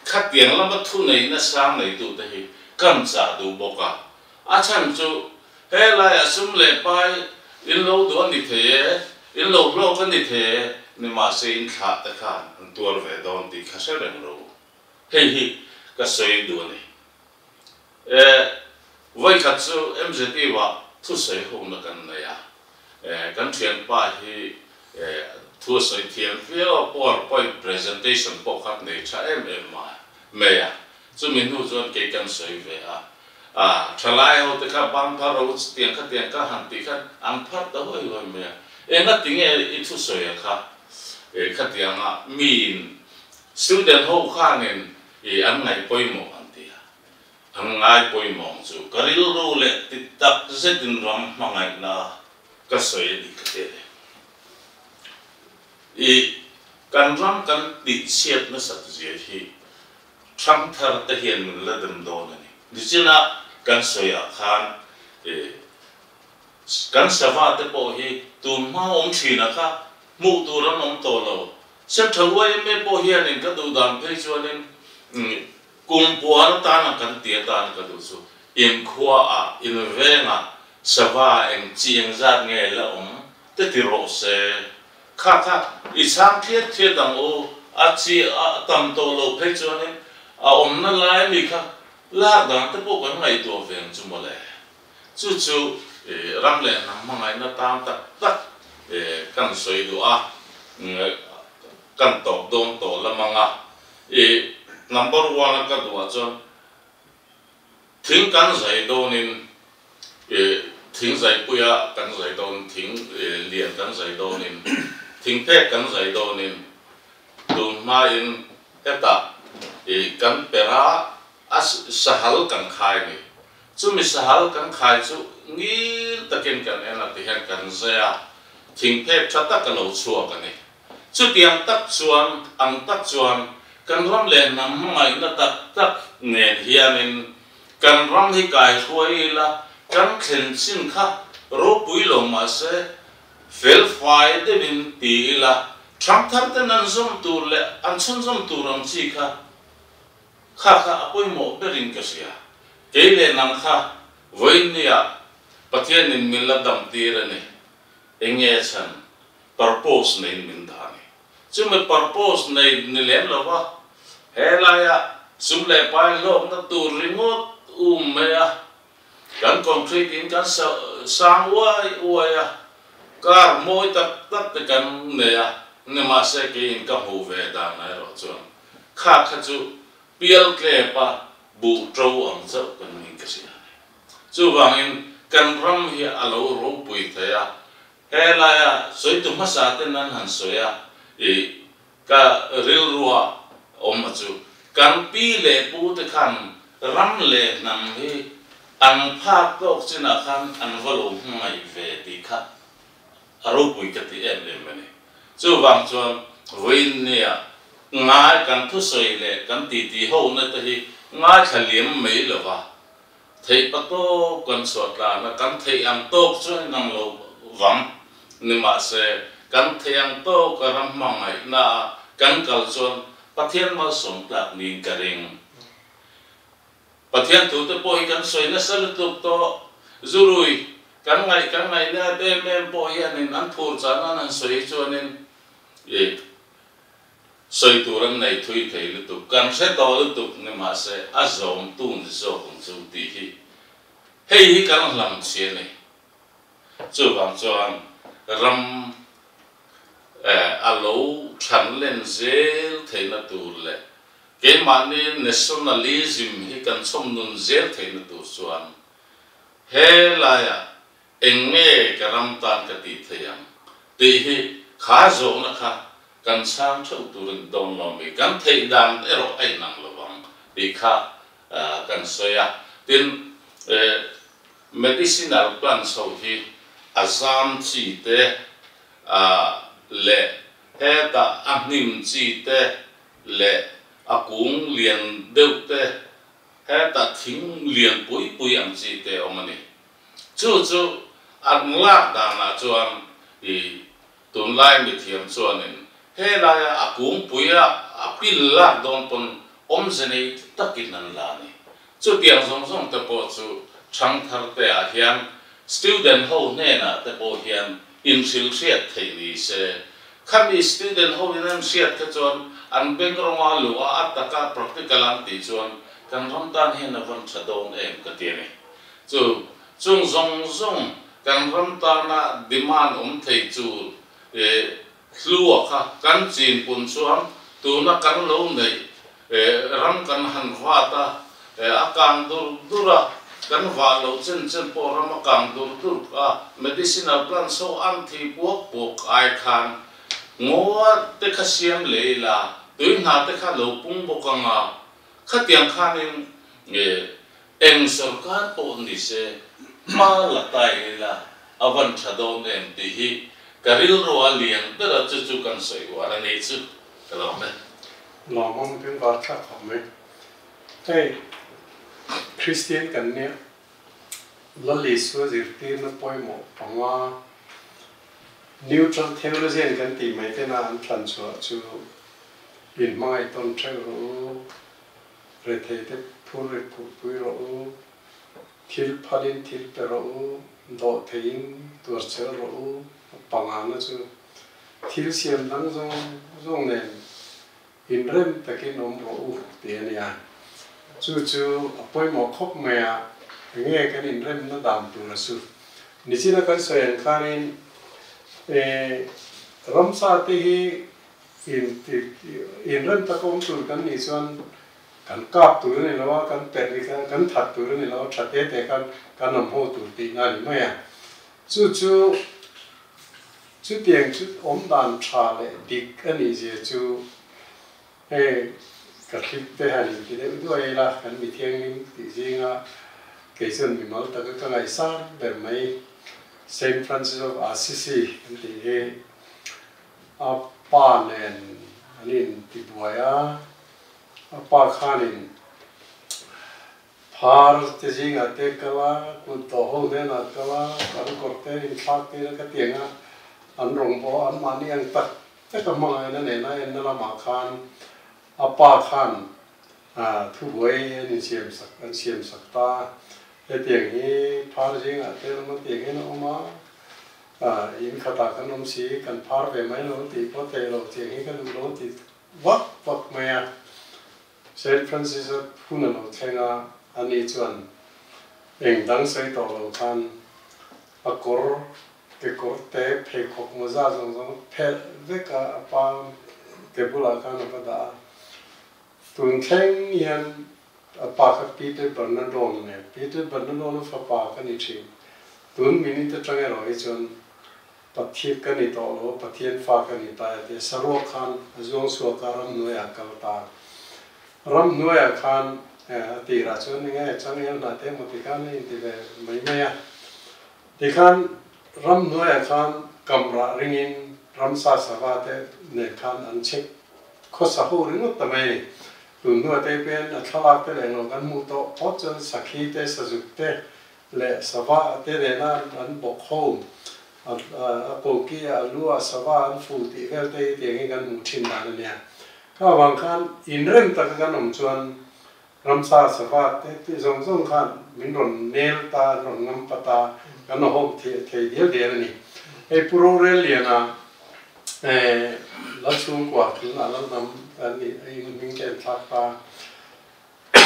khat yang lam thu nei na sang nei tu te hi kan cha du boka a chan chu he la ya sum le pai in lo do ni the in lo kan ni the ni ma se in kha ta khan tur ve don ti kha se reng ro hi ka sei du ni voi khat chu mzt wa thu sei hom na kan na ya kan thian pa hi thu sei thian video PowerPoint presentation po khat nei cha ma me ya chu min hu chon ke kan sei ve thalai ho te kha bang tha ro tiang ka han ti kha ang phat da hoi me ya na ting e thu sei kha kha tiang min student ho kha nen an ngai poi mo ang ngai poi mong chu karil ro le ti tak se tin ram mangai na ka soi di ka te kan ram kan ti siat na sat je hi tham thar ta hian min la dam do na ni di china kan soi a khan kan sava te po hi tu ma om thi na kha mu tu ram om to lo sem thawai me po hian in ka du dam phei chuanin kum puan ta na kan tia ta ka du su in khua in venga sava eng chiang zat nge la te ti ro se kha i sang thiet dang o a chi tam to lo phei chuanin na lai mi kha la dang te po kan ngai to veng chu mo le chu ram le na mangai na tam tak kan soi du kan top dom to la manga number 1 ka do chon thing kan zai do nin thính giải puya căn giải đồn thính liền căn giải đồn in thính phép căn giải đồn in đồn mai in eta căn pera sahal căn khai ni chú mi sahal căn khai chú nghĩ ta kiến căn em là thì hiện căn giải thính phép cho ta căn lỗ chua căn này chú tiếng tắc chuan ang tắc chuan căn ram lên nằm ngay nó tắc nền hiền in căn ram hi cài xuôi là căn khen xin khác rô bùi lồng mà sẽ phèl phai để bên tì là trăng thắt tên anh zoom tu lệ anh chân zoom tu làm chi khác khác apoi mộ để ring cái gì à cái lên nằm khác với nia bắt hiện nên mình là đam tì rồi này anh nghe chân purpose này mình đã này chứ mà purpose này lên là vad hè là sum lệ bài lộn nó tu remote mẹ căn concrete in căn sang uai car môi tắc thì căn nè nhưng mà sẽ cái in căn hồ về đàn này rồi chứ khác chú biel kề pa bu trâu ông dâu căn mình cái gì chú vàng in căn ram hi alo ro bui thế à hay là soi tụm mà sa tên anh hẳn soi à cả real rua mà chú căn pi lệ bu thì khăn ram lệ nằm hi anh phát gốc trên là khăn anh vào lồng ngày về đi khác, aro bùi cái gì em này, chú vàng chuan với nè ngay căn thu soi lệ căn tì hậu này thì ngay khởi liếm mấy là va, thấy bắt tô căn suất là nó căn thấy ăn tô chuan nằm lầu vắng, nhưng mà sẽ căn thấy ăn tô cái ram măng này na căn cầu chuan bắt thiên mà sống lạc nín cái ring bắt hiện thủ tới bôi căn soi nó sẽ lục to zurui căn ngày nè đem bôi nên ăn phur chán ăn soi cho nên soi tu răng này thui thấy lục tục căn sẽ to lục tục nhưng mà sẽ azom tuôn zo không zo tí hi hay căn làm gì này chú bằng cho anh ram alo chăn lên dễ thấy nó tu lệ cái mà nên nationalism hi kan som nun zel thei na tu chuan he la ya enge karam tan ka ti theyang ti hi kha zo na kha kan sang thau tu rin dong lo mi kan thei dan ero ai nang lo wang ti kha kan soya tin medicinal plant so hi azam chi te le he ta ahnim chi te le cũng liền đều te hay ta thính liền bụi ăn gì te ông này chú ăn lạc đàn là cho ăn thì tuần lai bị thiam cho nên hay là cũng bụi pin lạc đông pon ông gì này tất cả nan là này chú tiếng song te po chú chẳng thar te hiền student hậu nè na te po hiền infiltrate thấy đi se khami student hậu nên siết cái chọn anh bên trong hoa lúa ắt tất cả practical anh tí chuan căn thâm tan hiện là vẫn chặt đồn em cái tiền này chú chung zong căn thâm tan là demand thấy chú lúa khác căn chín bún chuan tu na căn lâu này ram căn hành hoa ta akang dur căn hoa lâu chân po ram akang dur medicinal plant so ăn thì buộc ai khan ngô te khá xiêm lệ là đối na te khá lâu bung bốc ngà khá tiếng khan nên em sơ khá bộ đi se mà là tai là avan chadon em thì hi karil roa liền tức là chú cần soi qua là này chứ cái đó đấy lòng mong tiếng vợ khác không mấy cái Christian cần nhé là lý số gì tiền nó bôi một bằng hoa neutral theology kan ti mai te na an tlan chu chu in mai ton treo re the te phur re pui ro thil phalin thil pe ro do thein tur chel ro panga na chu thil siam dang zong nen in rem takin om ro te ania chu apoi mo khop maya nge kan in rem na dam tu ra su ni china kan soen khanin ramsa te hi in rem ta kom tur kan ni chuan กันกาบตัวนี่แล้วว่ากันเป็ดนี่กันถัดตัวนี่แล้วถัดแต่กันนำหัวตัวตีนั่นไม่อะจู่เตียงจู่อมดานชาเลยดิกอันนี้จู่กระติบเตะหันที่ได้ด้วยละกันมีเที่ยงนี้ที่จริงอ่ะเกิดขึ้นมีมาตั้งแต่ก็ไงซ้ำแบบไม่เซนต์ฟรานซิสof Assisi อันที่ป้าเนี่ยอันนี้ที่บัวอ่ะป้าข้านี่พาร์ทจริงอ่ะเด็กก็ว่าคุณโตโหเนี่ยนะก็ว่าการกดเตะอินทรัคที่นั่นก็เตียงอ่ะอันรงพออันมานี่ยังตัดแต่ก็มาอันนั้นเองนะอันนั้นละมาคานป้าข้านทุกวันนี่เชื่อมสักตาเตียงนี้พาร์ทจริงอ่ะเตียงมันเตียงนี้นะออกมาอินขตากันน้ำสีกันพาร์ทไปไหมเราตีพอเตะเราเตียงนี้กันเราตีวักไม่อะเซนต์ฟรานซิสพูดเราแข่งอันนี้ชวนเองดังใส่ต่อเราคันกอร์เตะเพคกมุซาจงเพเวกป้าเก็บบุลาคันก็ได้ตุนแข่งยันป้ากับปีเตอร์บรรณดอนเนี่ยปีเตอร์บรรณดอนฟ้าป้ากันนี่ชิตุนมินิตจังเอร้อยจนปฏิทินกันนี่ต่อเราปฏิทินฟ้ากันนี่ตายแต่สรุปคันจงสวดการำนวยกัลตารำนวยคันตีราชนี่ไงจังเอลนาเตมติกันนี่ที่แบบไม่อะที่คันรำนวยคันกำราริงินรำซาสวัสดิ์เนี่ยคันอันเช็คข้อสอบริงุตทำไมตุนนวดเตเป็นอัคราเตเลนกันมุตโตพอจนสักขีเตสจุเตเลสวัสดิ์เตเลนันอันบกโฮมโกกี้ลัวสวัสดิ์ฟูติเวลเตเตียงกันมุชินดานเนี่ยก็บางครั้งอินเรื่องตะกันนมชวนรำซาสวัสดิ์ที่ทรงขันมินรอนเนลตารอนน้ำปตากันโฮมเทียเดียวนี่ไอ้โปรเรเลียนะลักษณะกว่าถึงอะไรน้ำอันนี้ไอ้มิงเกนทักปา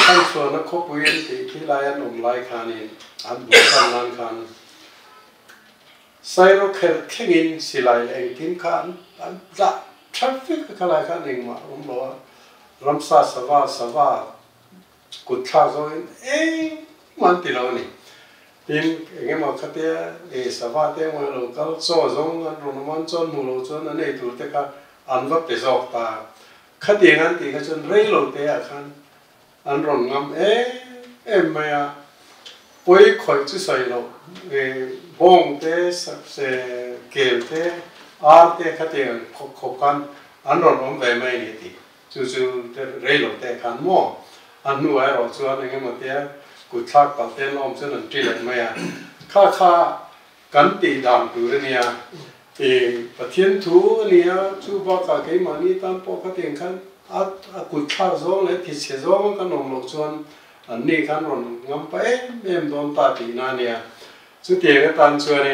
ทั้งส่วนนักขบวนที่ลายนมลายขานินอันบุกกันนั่นขันไซโรเคอร์เข่งินสิลายเองกินขันอันจะทราฟิกก็ลายขันเองมาบอกรำซาสวากุดข้าวโซ่มันติดเรานี่ทีนี้มาคัดเตะสวัสดิ์มาเราก็โซ่ซงกันรุ่นมันจนมูลจนอันนี้ตัวเตะก็อันวับเตะจอกตาคัดเตะกันตีก็จนเรื่อยเราเตะขันอันรุ่นงามไม่อะป่วยคอยจุดใส่เราบงเตะเกลเตะอาร์เตะคัดเตะกันขบกันอันรุ่นงามแบบไม่นี่ตีจู่ๆเรื่อยเราเตะขันมั่วอันนู้นไอ้เราชวนอย่างเงี้ยมาเตะกุดทักปัตเตนอมเส้นนั่นที่ไหนไม่อะข้ากันตีดำตัวเนี่ยปะเทียนทูเนี่ยชูบักกับไอ้มันนี่ตั้งปกติกันกุดทักโซ่เลยที่เชโซ่กันนมหลอกชวนอันนี้กันรอนงำไปเอ็มโดนตาตีนั่นเนี่ยสุดที่ก็ตันชวน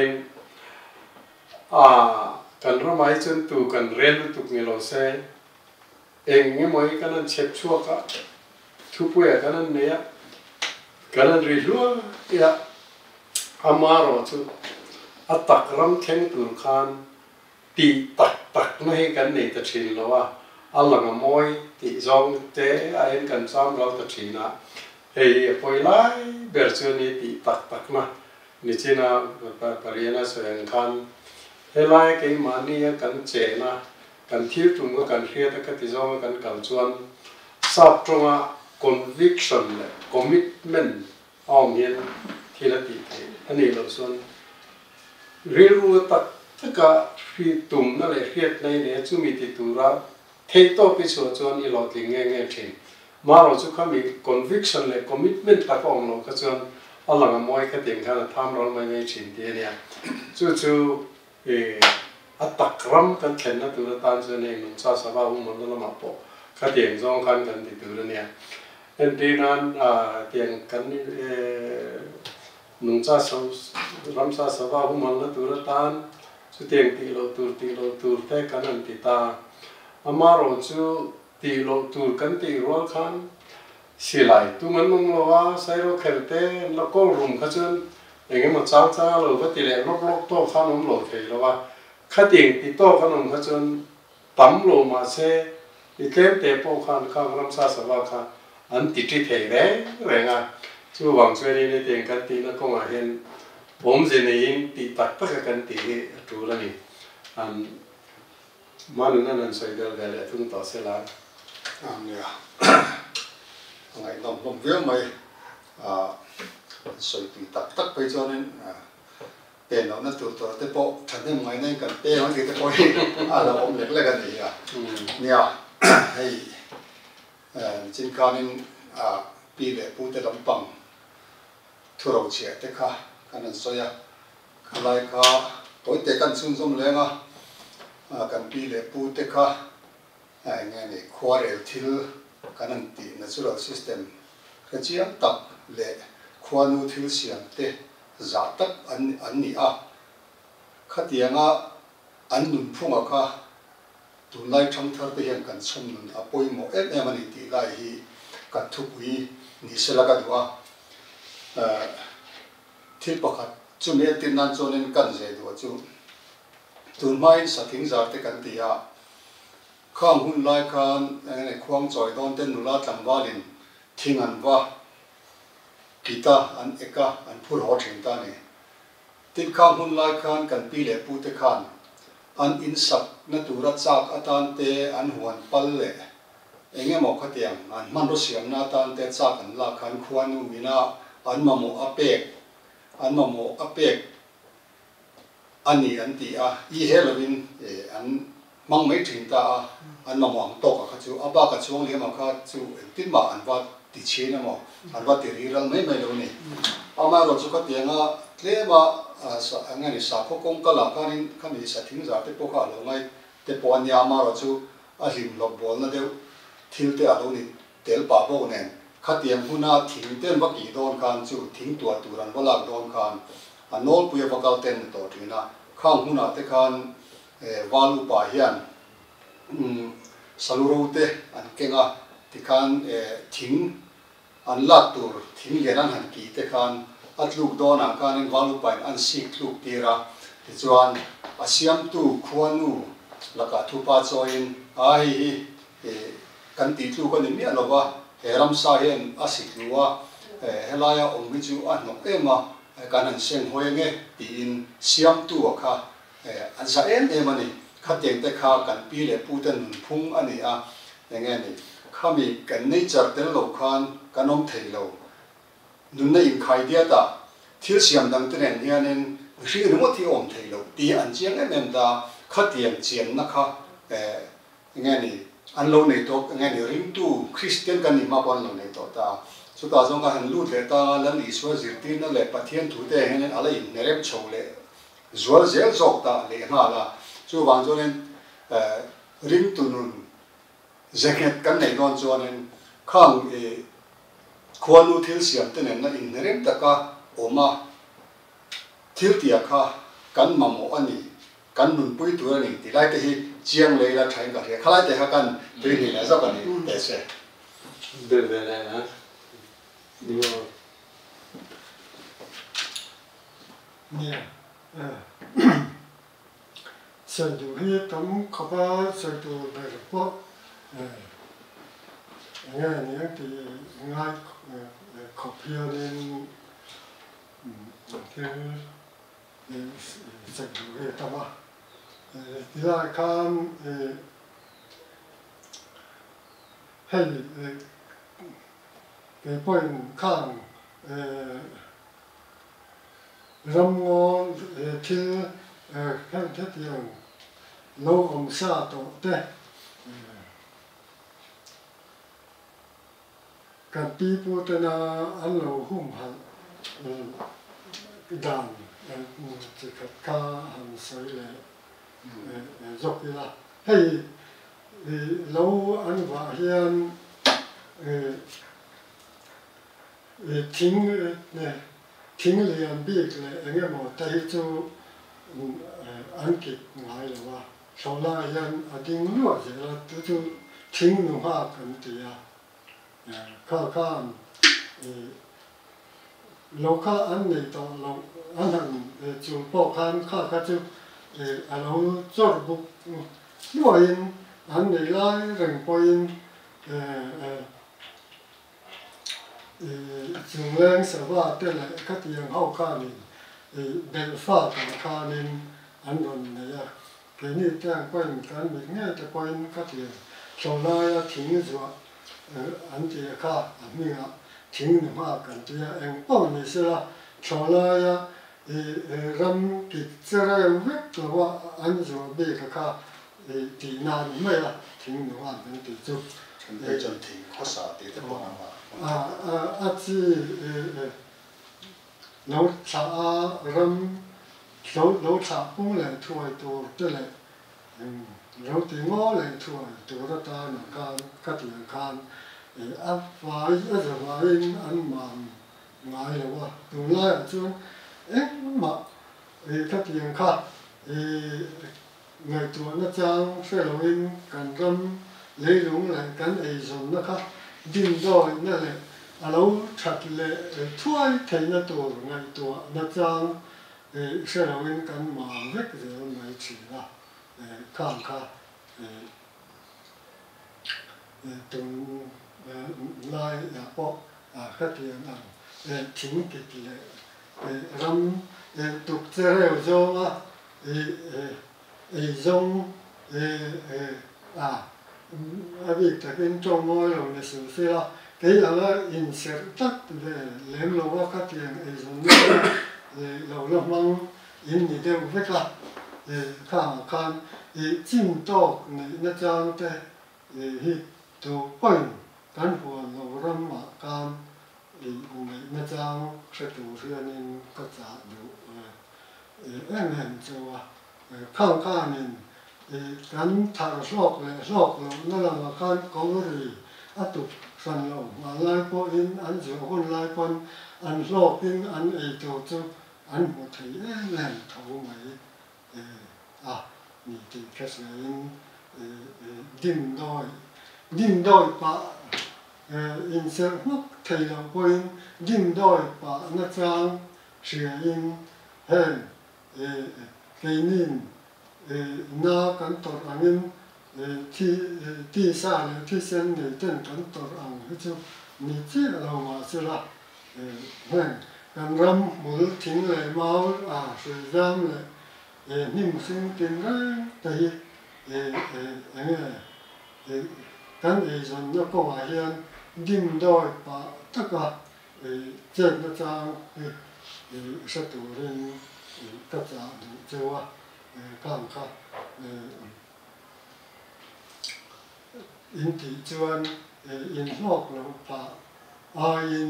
กันรู้ไหมจนตัวกันเรียนตุกนี่เราเซ่เองเงี้ยมวยกันนั่นเช็คชัวก็ทุกเวกันนั่นเนี่ยกันนั่นรีลัวยาอามาโรจูอัตตะกรัมเข่งตุลขันตีตักไม่ให้กันนี่ตัดสินแล้วว่าอัลลังมวยตีจงเตะไอ้กันซ้ำเราตัดสินนะเฮ้ยพอยไล่เบอร์ชันนี้ตีตักมานี่จีน่าปริยนาส่วนขันเฮ้ยไล่กี่มันนี่กันเจนะกันที่ตรงก็กันเฮียแต่ก็ตีจงกันกันชวนสับตรงอ่ะ conviction เลย commitment อ้อมเห็นที่ละตีอันนี้เราส่วนเรียนรู้ตัดถ้าก็ที่ตุ่มนั่นแหละเรียนในเนี่ยจุมีติดตัวเราเทโตไปส่วนจวนอีหลอดง่ายๆเองมาเราจะเขามี conviction เลย commitment ตัดออกเราก็จวนอะไรก็มวยก็เต็มขนาดทำเราไม่ชินเดียเนี่ยจู่อัตตะกรัมกันเข็นนะตัวตานจวนเองนุ่งซาสบายหุ่นมันละมาปอกก็เตียงสองคันกันติดตัวเนี่ยเห็นดีนั้นเตียงกันนุ่งซาสรำซาสบายหุ่นมันละตัวตานสุดเตียงตีโลตูเตกันนั่นติตาอามาโรจูตีโลตูกันตีรัวคันสิไลตัวมันนุ่งละว่าใส่โรเคลเต้แล้วก็รุมเขาจนอย่างเงี้ยมันจ้าเราก็ตีแหลกลกโต้ข้านุ่งโหลดเลยแล้วว่าข้าเตียงตีโต้ข้านุ่งเขาจนตั้มโลมาเซ่อีเกมเตะโปคันข้างรำซาสบายคัน anh tít tít thế đấy vậy à chú vàng xuôi đi tiền cái tí nó không à hiện bom gì này tí tắt tất cả cái tí chú là gì mà nó nên xoay được cái là chúng ta sẽ là ngày năm năm viếng mày xoay tí tắt bây giờ nên bên nó tụt tụt tới bộ thành nên ngày nay cần bên nó thì tới bộ là ông nhắc lại cái gì nè hay trên cao nên bị lệ bút để làm bằng thu đầu trẻ thế cả cái này xoay cái lại cả tối tế cần xuân xuân lên cần bị lệ bút thế cả nghe này khoa để thiếu cái này thì natural system cái gì tập lệ khoa nu thiếu xiêm thế giả tất anh nhỉ khát tiếng anh nụn phung tụi lại trong thở thì hiện cần xung nụn bôi mỏ em anh thì lại cần thu quý ní sẽ là cái đó thiết bậc hạt chú mẹ tin nan cho nên cần gì đó chú tụi mai sẽ thính giả thì cần thì khang hun lại khang này khoang trọi đón tên nula tầm va lên thinh ăn va kita an eka an phur ho thing ta ne tin khang hun lai khan kan pi le pu te khan an in sak na tura chak atan te an huan pal le enge mo khatiang an man ro siam na tan te chak an la khan khuan u mina an ma mo apek ani an ti i helovin an mang mai thing ta an ma mo ang to ka chu aba ka chuang le ma kha chu tin ma an wa ti che na mo an wa ti ri rang mai lo ni ama ro chu ka tianga tle ma sa angani sa ko kong kala kanin khami sa thing za te po kha lo ngai te po an ya ma ro chu a him lo bol na deu thil te a lo ni tel pa bo nen kha tiang huna thing ten wa ki don khan chu thing tua turan wala don khan anol puya vakal ten to thina khang huna te khan walu pa hian saluro te an kenga ti khan thing an la tur thing geran han ki te khan atluk dona khan in walu pa an sik luk tira ti chuan asiam tu khuanu laka thupa choin ai kan ti tu kan ni alova heram sa hen asik luwa helaya ongbi chu an nok ema kan an sen hoenge ti in siam tu kha an sa em ani khateng te kha kan pi le pu ten phung ani nge ni khami kan nei char tel lo khan kanom thei lo nun nei in khai dia ta thil siam dang te nen hianin ri ru thi om thei lo ti an chiang em da khatiang chiam na kha nge ni an lo nei to nge ni ring tu christian kan ni ma pon lo nei to ta chu ta zong ka han lu le ta lan i so zir tin na le pathian thu te hen ala in nerem chho le zual zel zok ta le nga la chu wang cho nên ring tu nun jacket kan nei don cho nên khang khuan nu thil siam te nen na in nerem ta ka oma thil tia kha kan ma mo ani kan nun pui tu ani ti lai te hi chiang le la thain ka he khalai te ha kan tu ni la za ka ni te se de la ha nè sai du hi tam khapa sai du le po nghe ni ti ngai khopia nen cái sai du hi tam ti la kan hay cái point khang ram ngon thil khang thế tiền lâu ông sa tổ te cái pi pu te na an lâu hum han đàn chỉ khát ca han soi le dọc đi la hay lâu an va hiền thính liền biết là anh em một tay cho anh kịp ngay làว่าsau này anh tiếng nuốt thì là tôi thính nó hoa cần thì khá lâu khá anh này to lâu anh hàng chụp bộ khăn khá chụp anh lâu chốt bút nuốt anh này lại rừng bôi chung leng sa wa te le ka tiang hau kha ni bel fa ka kha ni an ron ne ya ke ni tang quan kan mi nge te quan ka tiang so la ya thing zo an ti kha mi ga thing ni ma kan ti ya eng pon ni se la so la ya ram ki tsara wek to wa an zo be ka kha ti na ni me la thing ni wa den ti zo để chân thì khó sợ thì tất cả mà chỉ lâu cha ram lâu cha cũng lại thôi tôi tức là lâu thì ngó lại thôi tôi đã ta là can cắt tiền can áp vài giờ vài ăn mà ngay là quá tôi lại chứ mà cắt tiền can ngày tôi nó trang sẽ lâu in cần ram lấy đúng là cái ấy dùng nó khác đinh đôi nó là lâu chặt lệ thuai thấy nó tổ ngày tổ nó trang sẽ là những cái mà vết rồi ngày chỉ là càng càng từng lại là bỏ các tiền ăn chính cái lệ ram tục chơi rồi dùng vì ta cái trong ngôi rồi là sự thế là cái là insert tắt về lên lỗ các tiền ấy dùng lỗ là mang in thì đều biết là khang chim to này nó trang thế thì tổ quanh cán bộ lỗ ram mà can nó trang sẽ tổ chức nên các giá đủ em cho khang nênกันทางสอกเลยสอกเลยนั่นแหละมาการกองรีตุสันเรามาไล่พวกอินอันเสือคนไล่คนอันสอกอินอันไอโจจูอันหมดที่แหลมเท่าไหมมีที่แค่เสียงดิ้นดอยปะอินเสือมักไทยเราคนดิ้นดอยปะนักจางเสียงเห็นเกนินน่ากันตรอันนี้ที่สร้างที่เส้นเนี่ยเต้นกันตรอันที่จะมีเจ้าเรามาสิละเนี่ยกันรำมือทิ้งเลยเมาสุดยอดเลยนิ่มสิ่งกินได้แต่อันนี้กันส่วนนี้ก็ว่าเห็นดิ้นดอยปะตะกะเจ้าหน้าที่สัตว์เรื่องกัจจาดูเจ้าว่าการค่ะอินทิจวนอินหอกเราพาอิน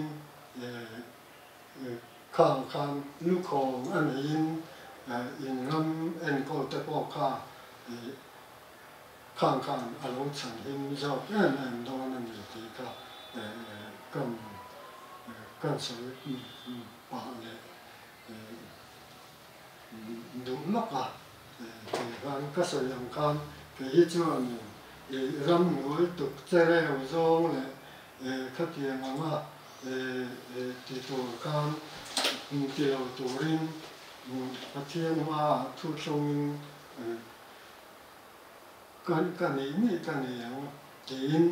ข้างข้างลูกของอันอินรำเอ็นโกตะปอกค่ะข้างข้างอารมณ์ฉันเห็นชอบเอ็นโดนนั่นอยู่ที่ค่ะกันสวยป่าเลยดูนักอ่ะการก็สวยอย่างกันที่จวนรำหัวตุกเจริญโจงเลยขัดยังมาที่ตัวกันที่เราตัวริมขัดยังมาทุกชงกันนี้นี่กันนี้อย่างจีน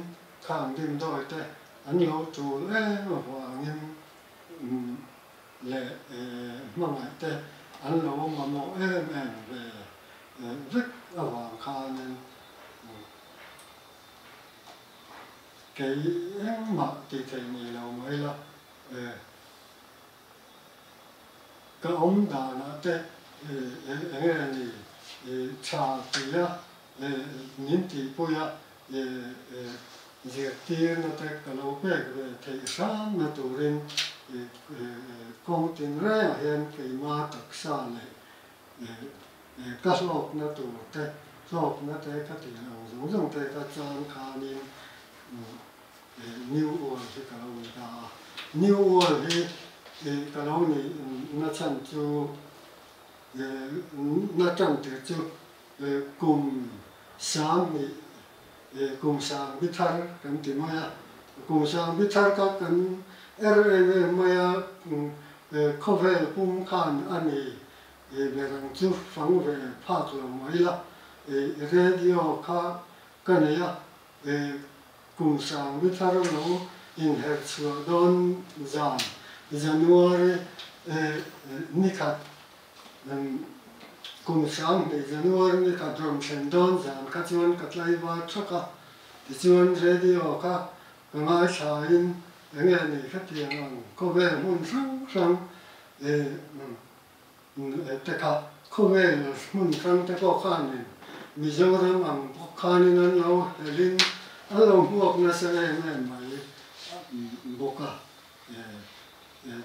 ข้างดินดอยแต่อันเราตัวเล่มาหวานเงินเลยมั่งไงแต่อันเรามาโม่เวิกระหว่างคานึงเกี่ยงมาที่ที่นี่เราไม่ละก็อมดานะแต่นี่ชาติละนินติปุยะเจียตีนะแต่ก็เราเพ่ก็ที่สามนะตัวเองกองตินแร่เห็นกี่มาตักษาเลยก็สอบนะตัวแต่สอบนะแต่ก็ที่เราสงแต่ก็จานคานินนิวออลที่เราได้นิวออลที่เรานี่นักชันจูนักจันเตจูกลุ่มสามนี่กลุ่มสามพิธารกันที่มาอ่ะกลุ่มสามพิธารก็กันมาข้อเวลปุ่มขันอันนี้เรื่องจุดฟังเวลภาคเราไม่ละเรดิโอค่ะกันเนี่ยกลุ่มสามวิธารเราอินเฮร์ชัวดอนจาน January ni khat kum sam ni January ni khat rom sendon jan ka chuan katlai wa thaka ti chuan radio ka ngai sain enge ni khatiang ko ve mun sang te ka ko ve mun sang te ko khan ni Mizoram ang khanin an lo lin alo huak na sa em mai boka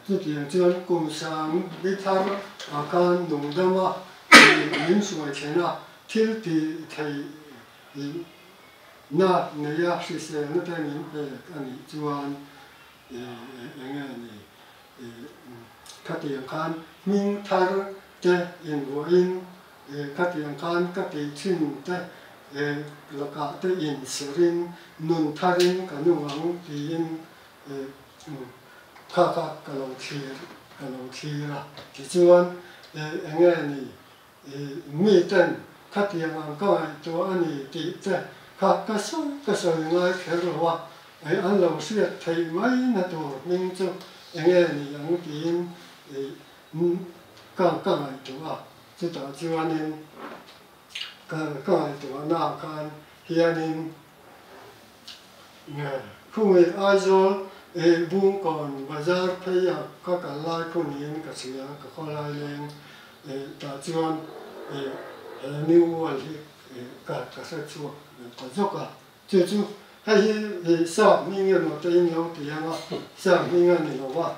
tiang chuan kum sang bi thar akan nung dama min suai chena thil ti thei na neya si se na ta ni pe ani chuan enge ni khatiang khan min thar te in wo in khatiang khan ka ti chin te laka te in serin nun tharin kanung ti in ka lo thira ti chuan enge ni mi ten khatiang ang ka to ani ti te ka so ngai khel wa ai an lo sia thei mai na to ming chu enge ni ang ti in ka ai to a chu ta chuan in ka ai to na kan hianin khui azol bung kon bazar phaya ka lai kunin ka sia ka kholai leng ta chuan new wall ka sa chu ka zoka chu hai sa ming no te in lo ti yang sa ming ni lo wa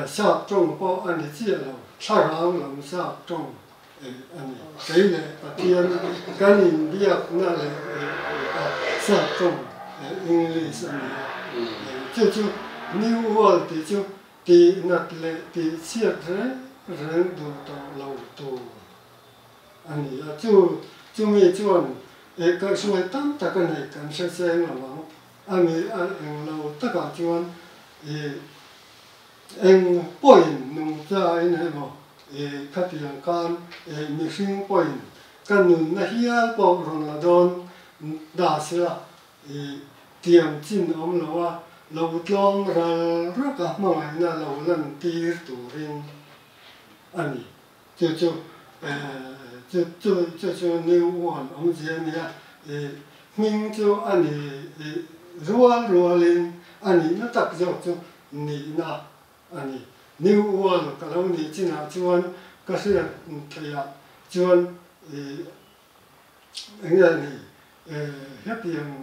sa trong po an chi lo sa rang lam sa trong ani cái này patien kan in biak na le sa trong English ani chu new world ti nat le ti siat re du to lo to ani chu mi chuan ka suai tam ta kan nei kan se lo wa ami ang lo ta ka chuan eng point nung cha in he mo khatiang kan mixing point kan nun na hial po ron la don da sira tiam chin om lo wa lo tlong ral ra ka ma na lo lan tir turin ani chu new one om je ni a ming chu ani rualin ani na tak jo chu ni na ani new one ka lo ni china chuan ka sia thaya chuan enge ni hetiang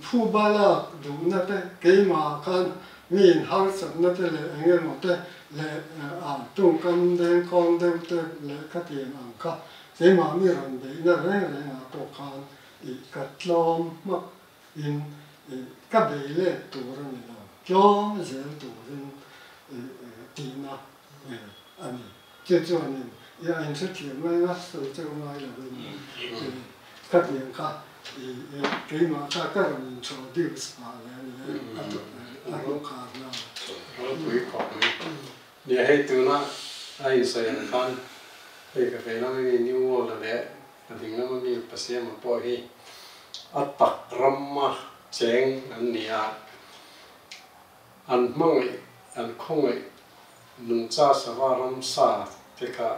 phu bala du na te ke ma kan min har sat na te le enge mo te le tung kam den kong de te le khatiang ang ka se ma mi ran de na re na to kan katlom ma in ka be le tu ran ni la kyo je tu rin ti na ani chu ani ya in se ti mai na so che mai la ka tiang ka ke ma ka ran cho di sa le a lo ka na tu ko ni he tu na ai sai kan cái cái nó mới new là đấy thì nó mới bị bác sĩ mà bỏ hi atak ramma cheng an nia an mangai an khongai nung cha savaram sa te ka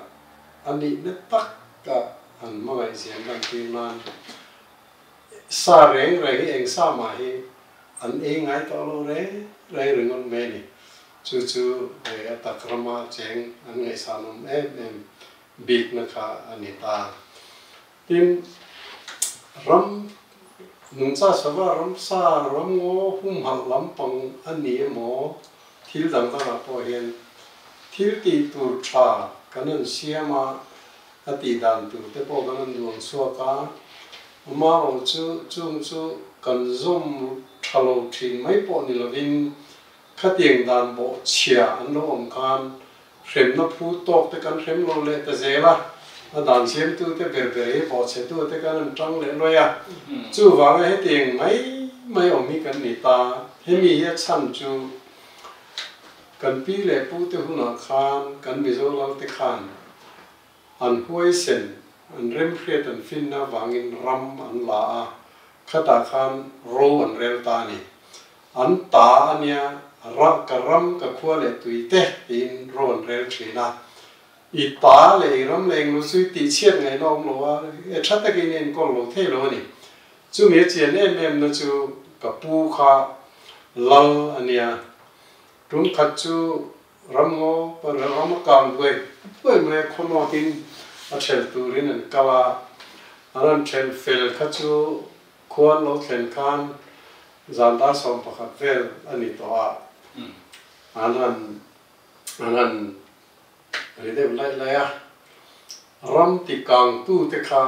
ani ne tak ka an mangai sian dan ti man sa reng re hi eng sa ma hi an e ngai to lo re ringon me ni chu atak ramma cheng an ngai sa nom em big na ka anita tin ram nung cha sava ram sa ram ngo hum hal lam pang ani mo thil dang ta po hian thil ti tur tha kanan siama ati dan tu te po kanan duang so ka ma ro chu kan zum thalo thin mai po ni lovin khatiang dan bo chia an lo om kan xem nó phu tốt tới căn xem lo lệ tới dễ là đàn xem tu tới bể bể bỏ xe tu tới căn trăng lệ rồi à chú vàng hết tiền mấy ông mi căn nị ta hết mi hết chăn chú căn pi lệ phu tới hôn à khan căn bị dâu lâu tới khan an huay sen an rem phết an fin na vàng in ram an la khát khan ro an rel ta nị an ta ania ra ka ram ka khua le tui te tin ron rel thina i ta le ram leng lu sui ti chiat ngai nom lo wa e that ta kin en ko lo the lo ni chu me chian em na chu ka pu kha lal ania tum khat chu ram ngo par ram kang goi poi me khono tin a thel turin an kawa aran thel fel kha chu khuan lo thlen khan zanda som pakhat vel ani to a anan rede lai lai a ram ti kang tu te kha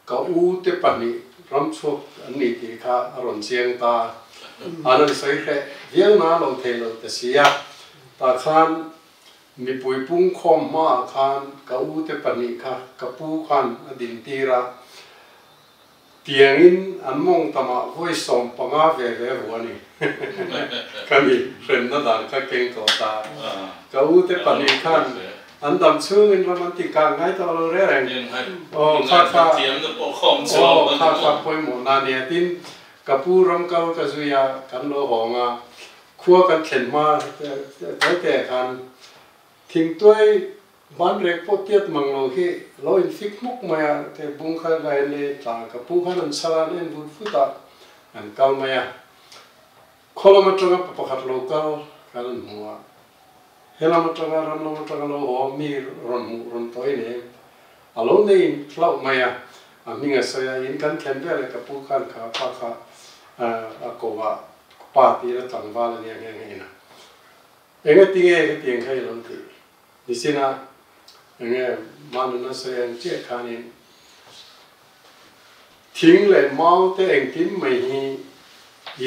ka u te pani ram chok ani ti kha aron chiang ta anan sai khe vial na lo the lo te sia ta khan mi pui pung khom ma khan ka u te pani kha ka pu khan adin tira tiangin an mong tama voi som panga ve ve wani kami ren na dan ka keng ko ta ka u te pani khan an dam chung in romantic ka ngai to lo re reng kha tiam na po khom cho kha poi mo na ne tin ka pu ram ka ka zuya kan lo honga khua kan thlen ma te khan thing toi ban rek po tiat mang lo hi lo in fik muk maya te bung kha lai le ta ka pu khan an saran en bu fu ta an kal maya kilometer pa pakhat lo kal kan muwa hela mataga ram lo mataga lo ho mi ron toi ne alo nei flau maya a minga soya in kan thlen ve le ka pu khan kha pa kha a ko wa pa ti ra tang wa le nge na enga ting khai lo ti disina nge man na soya che khanin thing le mau te eng tim mai hi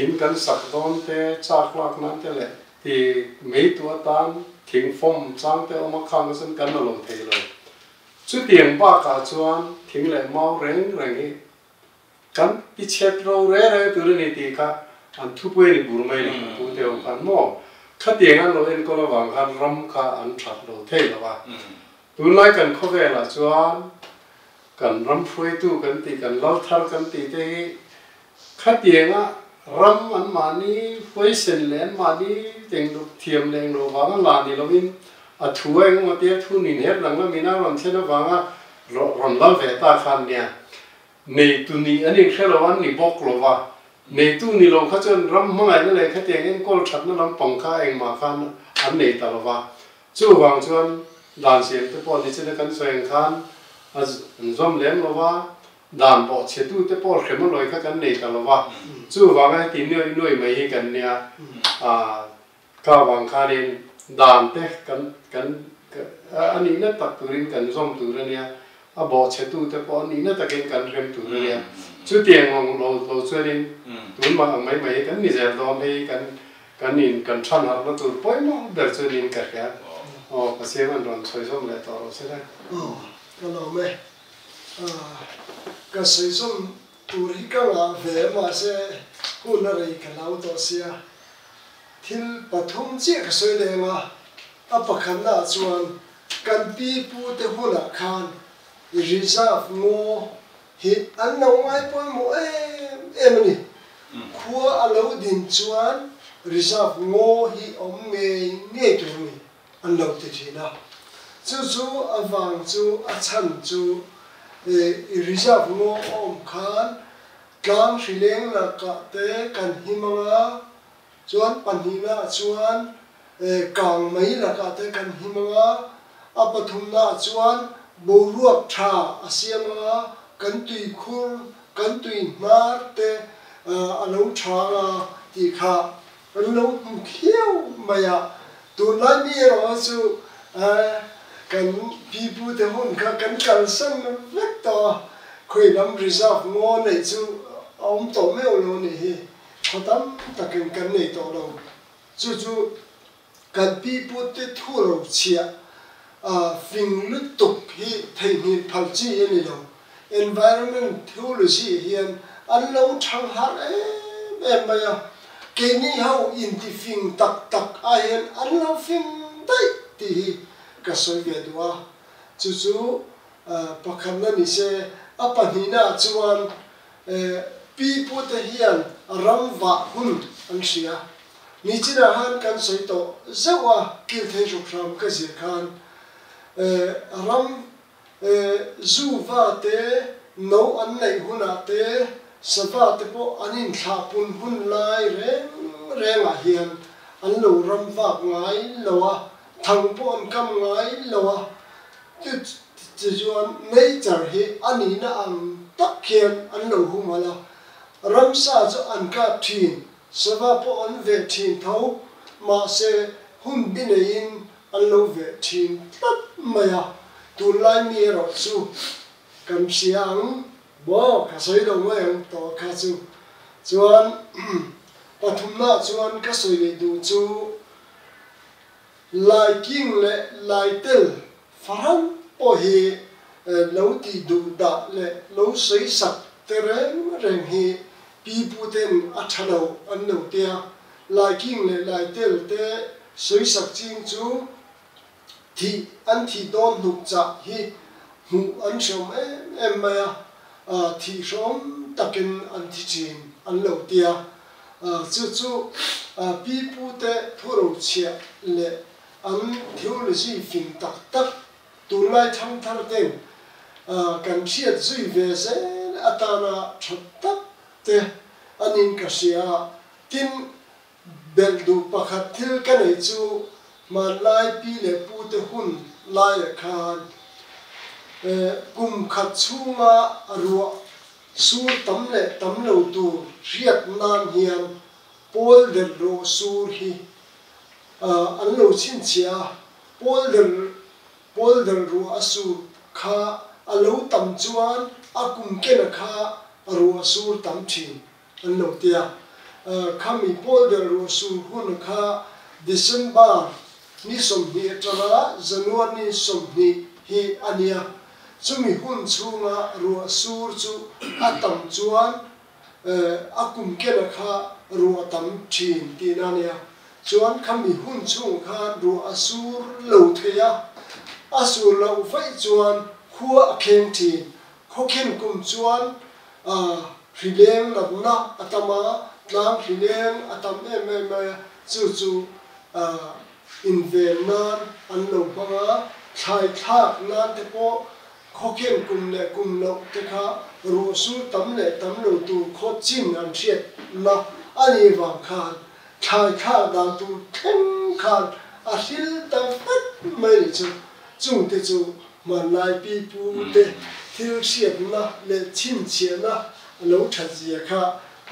in kan sak don te chak lak nan te le ti mei tua tan thing phong chang te oma khang san kan lo thei lo chu tiang ba ka chuan thing le mau reng hi kan pi chet ro re tu ni ti kha an thu pui ni bur mai ni pu te o kan mo kha tiang an lo en ko lo wang han ram kha an that lo thei lo wa tu lai kan kho ve la chuan kan ram phui tu kan ti kan lo thar kan ti te kha tiang a ram an mani phui sen len mani teng lu thiam leng lo wang la ni lo in a thu eng ma te thu ni her lang la mina ram chen na wanga ron la ve ta khan nia nei tu ni ani khelo an ni bok lo wa nei tu ni lo kha chen ram mangai na le kha tiang en kol that na ram pang kha eng ma khan an nei ta lo wa chu wang chuan dan siam te po ni chen kan soeng khan az zom lem lo wa dan bo che tu te po khem loi kha kan nei ta lo wa chu wang ai ti noi mai hi kan nia ka wang khanin dan te kan ani na tak turin kan zom tu ra nia a bo che tu te po ni na takin kan rem tu ra nia chu tiang ngong lo chuanin tun ma mai kan ni zel do mai kan nin kan than har na tu poi mo ber chuanin ka kha ka se man ron choi som le to se da ka lo me ka sei som tu ri ka la ve ma se ku na rei ka lau to sia thil pathum che ka soi le ma a pakhan na chuan kan pi pu te hula khan reserve ngo hi an no ngai poi mo em ni khua a lo din chuan reserve ngo hi om nge tu ni an lo te thina chu awang chu a chan chu reserve ngo om khan tlang hrileng la ka te kan himanga chuan panhina chuan kang mai la ka te kan himanga a pathumna chuan boruak tha asiama kan tui khur kan tui mar te a lo tha ti kha kan lo khiau maya tu lai mi ro chu kan pipu te hon kha kan kal san vek to khoi lam reserve ngo nei chu om to me lo ni hi khotam takin kan nei to lo chu kan pipu te thu ro chia phing lu tuk hi thei ni phal chi ani lo environment theology hian an lo thang har em maya ke ni hau in ti phing tak a hian an lo phing dai ti ka soi ve duwa chu pakhan na ni se apanina chuan pi pu te hian rangwa hun an sia ni china han kan soi to zawa kil the ju khram ka zir khan ram zu va te no an nei huna te sava te po anin thla pun hun lai renga hian an lo ram vak ngai lowa thang po an kam ngai lowa chu chuan nature hi ani na ang tak khian an lo humala ram sa chu an ka thin sava po an ve thin tho ma se hun binein an lo ve thin tat maya tu lai mi ro chu kam siang bo ka soi dong mai to ka chu chuan pathumna chuan ka soi le du chu lai king le lai tel faran po hi lo ti du da le lo sei sak te reng hi pi pu ten a thalo an lo tia lai king le lai tel te sei sak ching chu thi an thi don nuk cha hi mu an shom em maya thi shom takin an thi chin an lo tia chu pi pu te thuro chia le an thiu le si fin tak tak tu lai thang thar ten kan chiat zui ve se atana thot tak te anin ka sia tin bel du pakhat thil ka nei chu ma lai pi le pu te hun lai khan kum khat chunga arua sur tam le tam lo tu riat nan hian pol der ro sur hi an lo chin chia pol der ro asu kha alo tam chuan akum kena kha ro sur tam thin an lo tia khami pol der ro sur hun kha December ni som hi atara January ni som hi ania chumi hun chunga ro sur chu atam chuan akum kena kha ro tam thin tin ania chuan khami hun chung kha ro asur lo theya asur lo vai chuan khua khen thin khokhen kum chuan rilem labna atama tlang rilem atam em chu inven nan an lo banga thai thak nan te po khokhen kum le kum lo te kha ro su tam le tam lo tu kho chin an thiet na ani wang khan thai kha da tu theng khan a hil ta fat mai chu chung te chu ma lai pi pu te thil siat na le chin chia na lo tha ji kha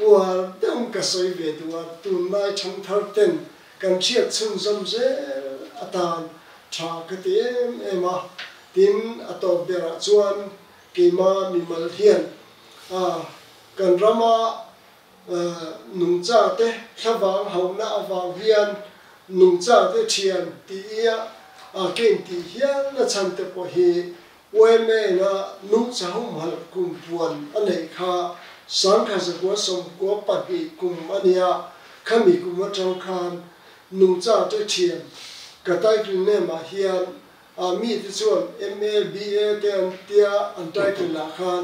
wa dong ka soi ve tu tu mai thong thar ten kan chiat chung zam ze atan tha ka te ema tin ato bera chuan kema mi mal hian kan rama nung cha te thawang hauna awang hian nung cha te thian ti ia ken ti hian na chan te po hi we me na nung cha hum hal kum puan anei kha sang kha sa ko som ko pa hi kum ania khami kum atang khan nung cha te thian ka tai kin ne ma hian mi ti chuan MA BA te an tia an tai kin la khan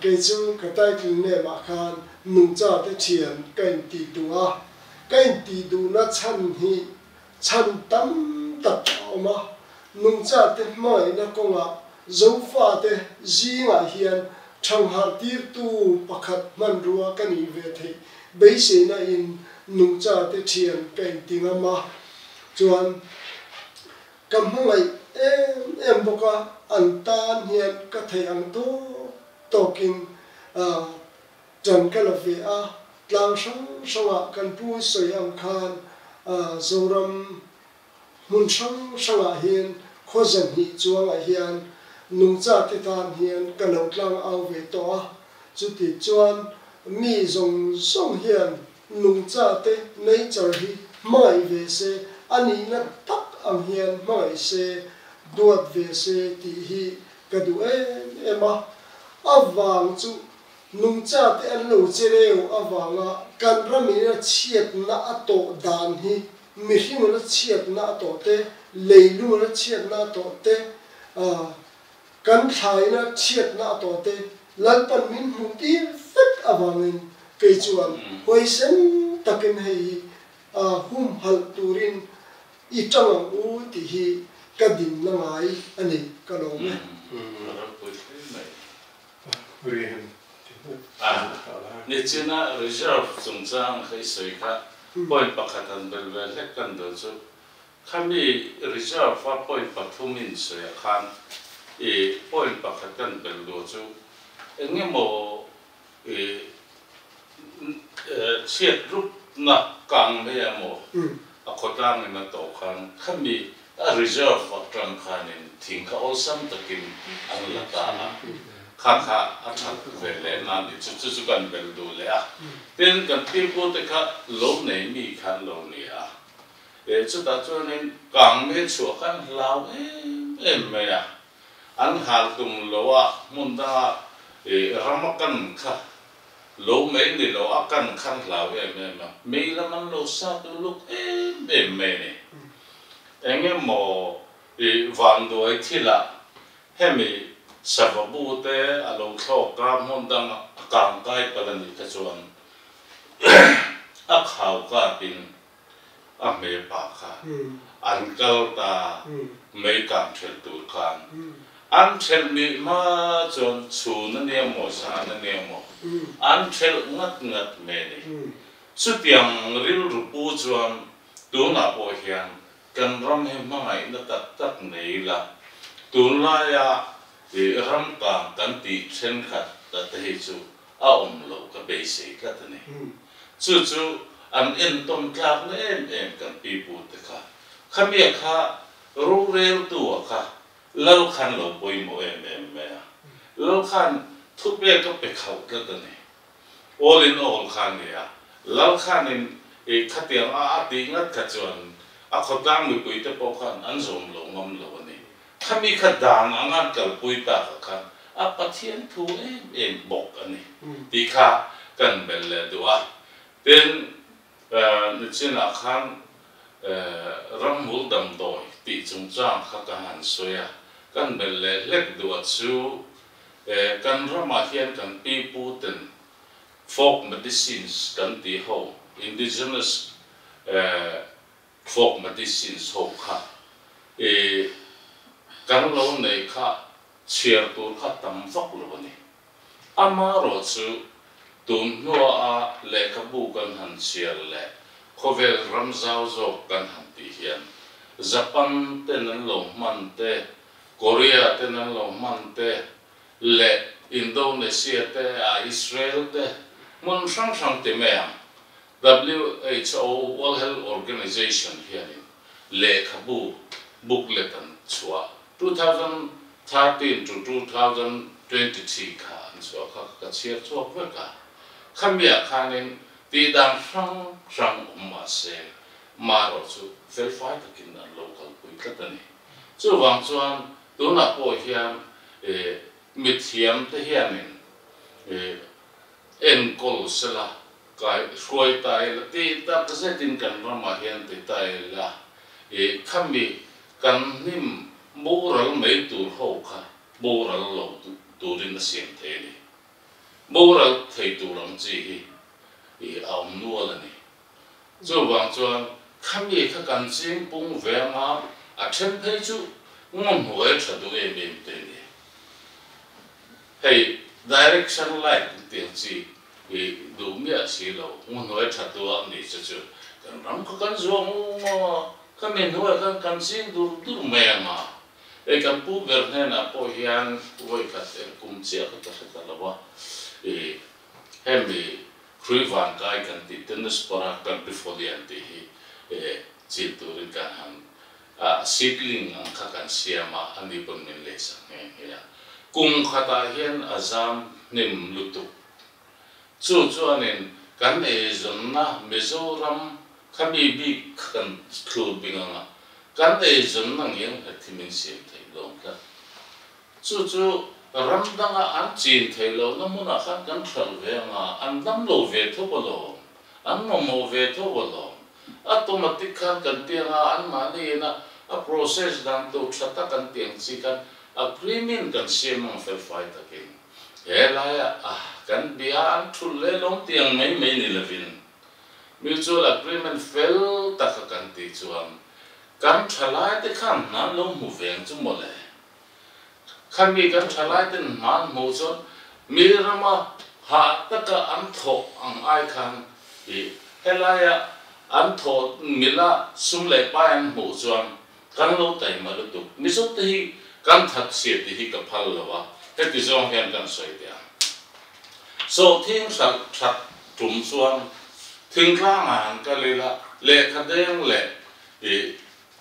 ke chu ka tai kin ne ma khan nung cha te thian kan ti tu kan ti du na chan hi chan tam tak oma nung cha te mai na konga zo fa te zinga hian thang har tir tu pakhat man ruwa kani ve thei be se na in nung cha te thian kan tinga ma chuan kam hungai em boka an tan hian ka thei ang to kin chan kala ve a tlang sang kan pu soi ang khan zoram mun sang hian khozan hi chuang a hian nung cha te tan hian ka lo tlang au ve to a chu ti chuan mi zong hian nung cha te nature hi mai ve se ani na tak ang hian mai se duat ve se ti hi ka du ema awang chu nung cha te an lo chereu awanga kan rami na chiat na ato dan hi mi hing na chiat na ato te leilu na chiat na ato te kan thai na chiat na ato te lalpan min hung ti fet awangin ke chuan hoi sen takin hei hum hal turin I chang u ti hi kadin na ngai ani kalome rihan ni china reserve chung chang khai soi kha point pakhatan bel bel he kan do chu khami reserve fa point pathumin soi khan point pakhatan bel do chu engemo chiat rup na kang me amo akotang na to khan khami reserve fa tang khanin thingka osam takin anlata kha athak vele na ni chu kan bel do le a ten kan people te kha lo nei mi khan lo ni a chu ta chu nen kang me chu khan lao em me a an hal tum lo a mun da ramakan kha lo me ni lo akan khan lao em ma me la man lo sa tu luk em me ni enge mo van do ai thila hemi sababu te alo thoka mondang kang kai palani ka chuan a khau ka pin a me pa kha an kal ta me kam thel tu khan an thel mi ma chon chu na ne mo sa na ne mo an thel ngat me ni chu tiang ril ru pu chuan tu na po hian kan ram he mai na tak nei la tu la ya ram ka kan ti chen khat ta te chu a lo ka be se ka ta ne chu an en tom klak ne em kan pi pu te kha khamia kha ru rel tu kha lo khan lo poi mo em me lo khan thu be ka pe khau ka ta ne all in all khan ya lo khan in khatiang a ti ngat kha chuan a khodang mi pui te po khan an zom lo ngam lo ne khami khadang angan kal pui ta khan a pathian thu em bok ani ti kha kan bel le duwa ten ni china khan ramul dam doi ti chung chang kha ka han soya kan bel le lek duwa chu kan rama hian kan pi pu ten folk medicines kan ti ho indigenous folk medicines ho kha kan lo nei kha chiar tu kha tam vak lo ni ama ro chu tun no a le ka bu kan han chiar le khovel ramzau zo kan han ti hian japan ten lo man te korea ten lo man te le indonesia te a israel te mon sang te me WHO World Health Organization here le khabu booklet an chua 2013 to 2023 kha an chua ka chiar chua ka khamia khanin ti dang sang ma se maro chu verify the kin local pui katani chu wang chuan tuna po hian mithiam te hianin en kol sela kai khoi tai la ti ta presentin kan rama hian te tai la khami kan nim moral mai tur ho kha moral lo tu rin na siam the ni moral thei tu ram chi hi aum nu la ni zo wang chuan khami kha kan ching pung ve ma a then phei chu ngom hoi tha du em te ni hey direction like tiang chi du mia si lo ngom hoi tha tu am ni chu kan ram kha kan zo mo kami nuai kan sing du me ma kan pu ver na po hian voi ka kum chia ka ta la wa hemi krivan kai kan ti tennis para kan befolian ti chi tu rin kan han seedling ang ka kan siama ani pon min le sa ya kum khata hian azam nim lutu chu anen kan zon na Mizoram kami bi kan klub binga kan zon nang yang hatimin sim thai long ka chu ramdanga an chin thai lo na muna khan kan thal ve nga an dam lo ve tho bolo an mo ve tho bolo automatic khan kan tianga an ma ni na a process dan to thata kan tiang chi kan agreement kan sim ang fel fight again ela ya kan bia an thul le long tiang mai ni levin mutual agreement fel ta ka kan ti chuan kan thalai te khan na lo mu veng chu mo le khan mi kan thalai ten man mo chon mi rama ha ta ka an tho ang ai khan i helaya an tho mila sum le pa an mo chuan kan lo tai ma lu tu mi so te hi kan that se te hi ka phal lawa te ti zong hen kan soi dia so thing sat tum chuan thing klang an ka le la le khadeng le i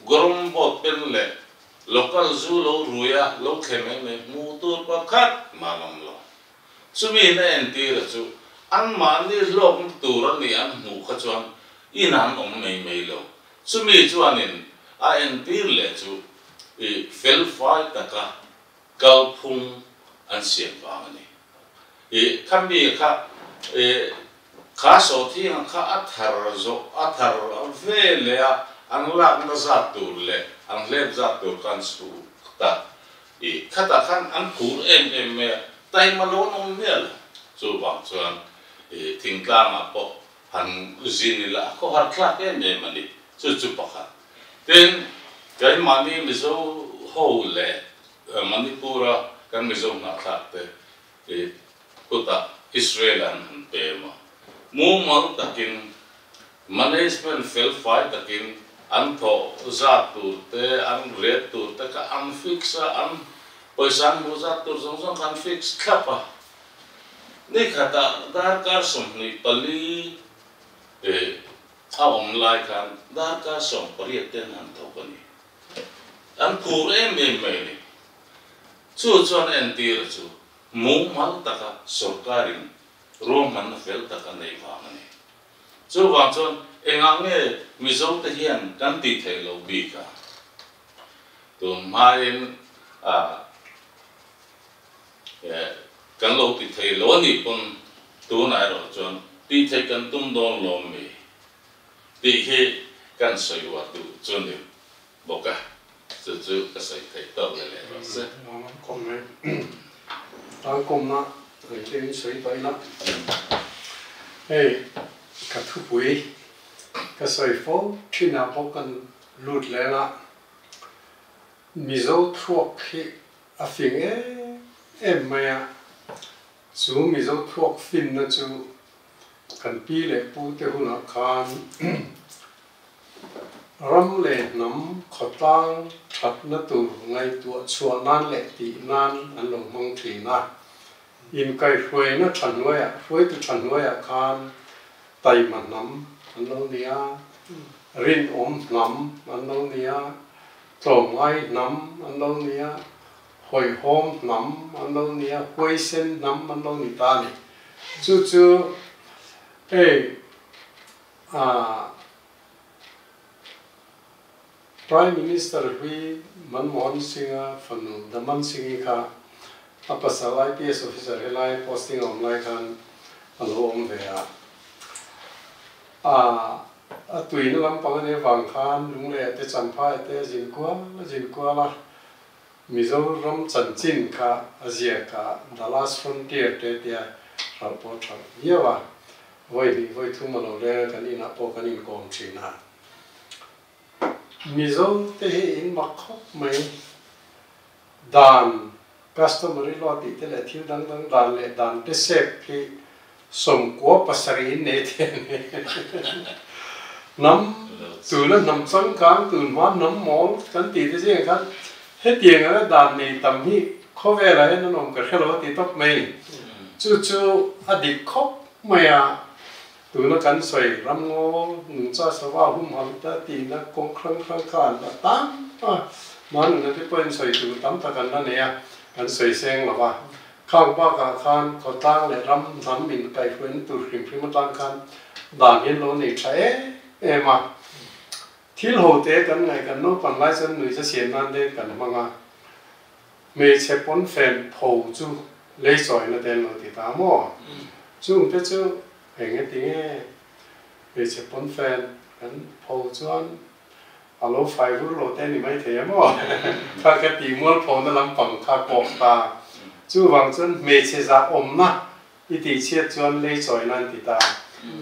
gorom bot pen le local zoo lo ruya lo kheme me mu tu pa khat malam lo sumi na en ti ra chu an man ni lom tu ra ni an mu kha chuan inan om mei mei lo sumi chuan in a en ti le chu i fel fai ta ka gal phung an sian wang ni i kham bi kha kha so thi ang kha athar ve le a ang lak na za tu le ang lep za tu kan su ta i khata khan an kur em me tai ma lo nom mel chu bang chuan i thing tlang a po han zin la ko har khlak em mani chu pakha ten kai mani mizo ho le manipura kan mizo na khlak te i puta Israel an pe ma mu mal takin management fel fight takin an tho za tu te an red tu te ka an fix an poisan mu za tu zong kan fix khapa ni khata dar kar som ni pali a om lai kan dar kar som pari ten an tho pani an kur em ni chu chuan en tir chu mu mal taka sarkarin roman fel taka nei wang ani chu wang chuan engang nge mizo te hian kan ti thei lo bi ka tu main kan lo ti thei lo ni pun tu nai ro chuan ti thei kan tum don lo mi ti he kan soi wa tu chuan ni boka chu ka sai thei to le ro se kom me tang kom na rồi trên suy tới lắm hey cả thu bụi cả sợi phố khi nào có cần lụt lên á mizo thuốc khi à phiền em mày à chú mizo thuốc phim nó chú cần pi lệ pu te hu nó khan ram lệ nắm khó tang thật nó tu ngay tua chua nan lệ tị nan anh lòng mong thủy na in kai phơi nó chăn nuôi à phơi tu chăn nuôi à khan tay mà nắm anh lâu nia rin ôm nắm anh lâu nia trộm ngay nắm anh lâu nia hồi hôm nắm anh lâu nia quay sen nắm anh lâu nia ta này chú Prime Minister Hui Manmohan Singh Fanu Daman Singh ka apasal IPS officer helai posting online kan alom ve a tuin lampang ne wang khan lungle te champhai te jinkwa la Mizoram chanchin kha azia ka the last frontier te tia report thang yewa voi thumalo le kan ina po kan in kom china Mizo te in makhop mai dan customary law ti te le thiu dang dan le dan te sep ki som ko pasari ne the nam tu la nam sang kang tu ma nam mol kan ti te je kan he tieng a dan ni tam hi kho ve la no nom ka khelo ti top mai chu adik khop mai a tu nó cắn soi ram ngô cha sa wa hum ham ta ti na kong khang khan ta tam mà nó cái bên soi tu tam ta kan na ne cắn soi seng la wa khang ba ka khan ko tang le ram nam min kai phun tu khrim tang khan dan hin lo ni chae mà thil ho te kan ngai kan no pan lai san nui sa sian nan de kan manga me che pon fen pho chu le soi na den lo ti ta mo chung pe chu nghe tiếng về chế bốn fan kan phô chuan alo phai vur lo te ni mai the mo kha ka ti mol phô na lam pang kha kok ta chu wang chuan me che za om na i ti che chuan le choi nan ti ta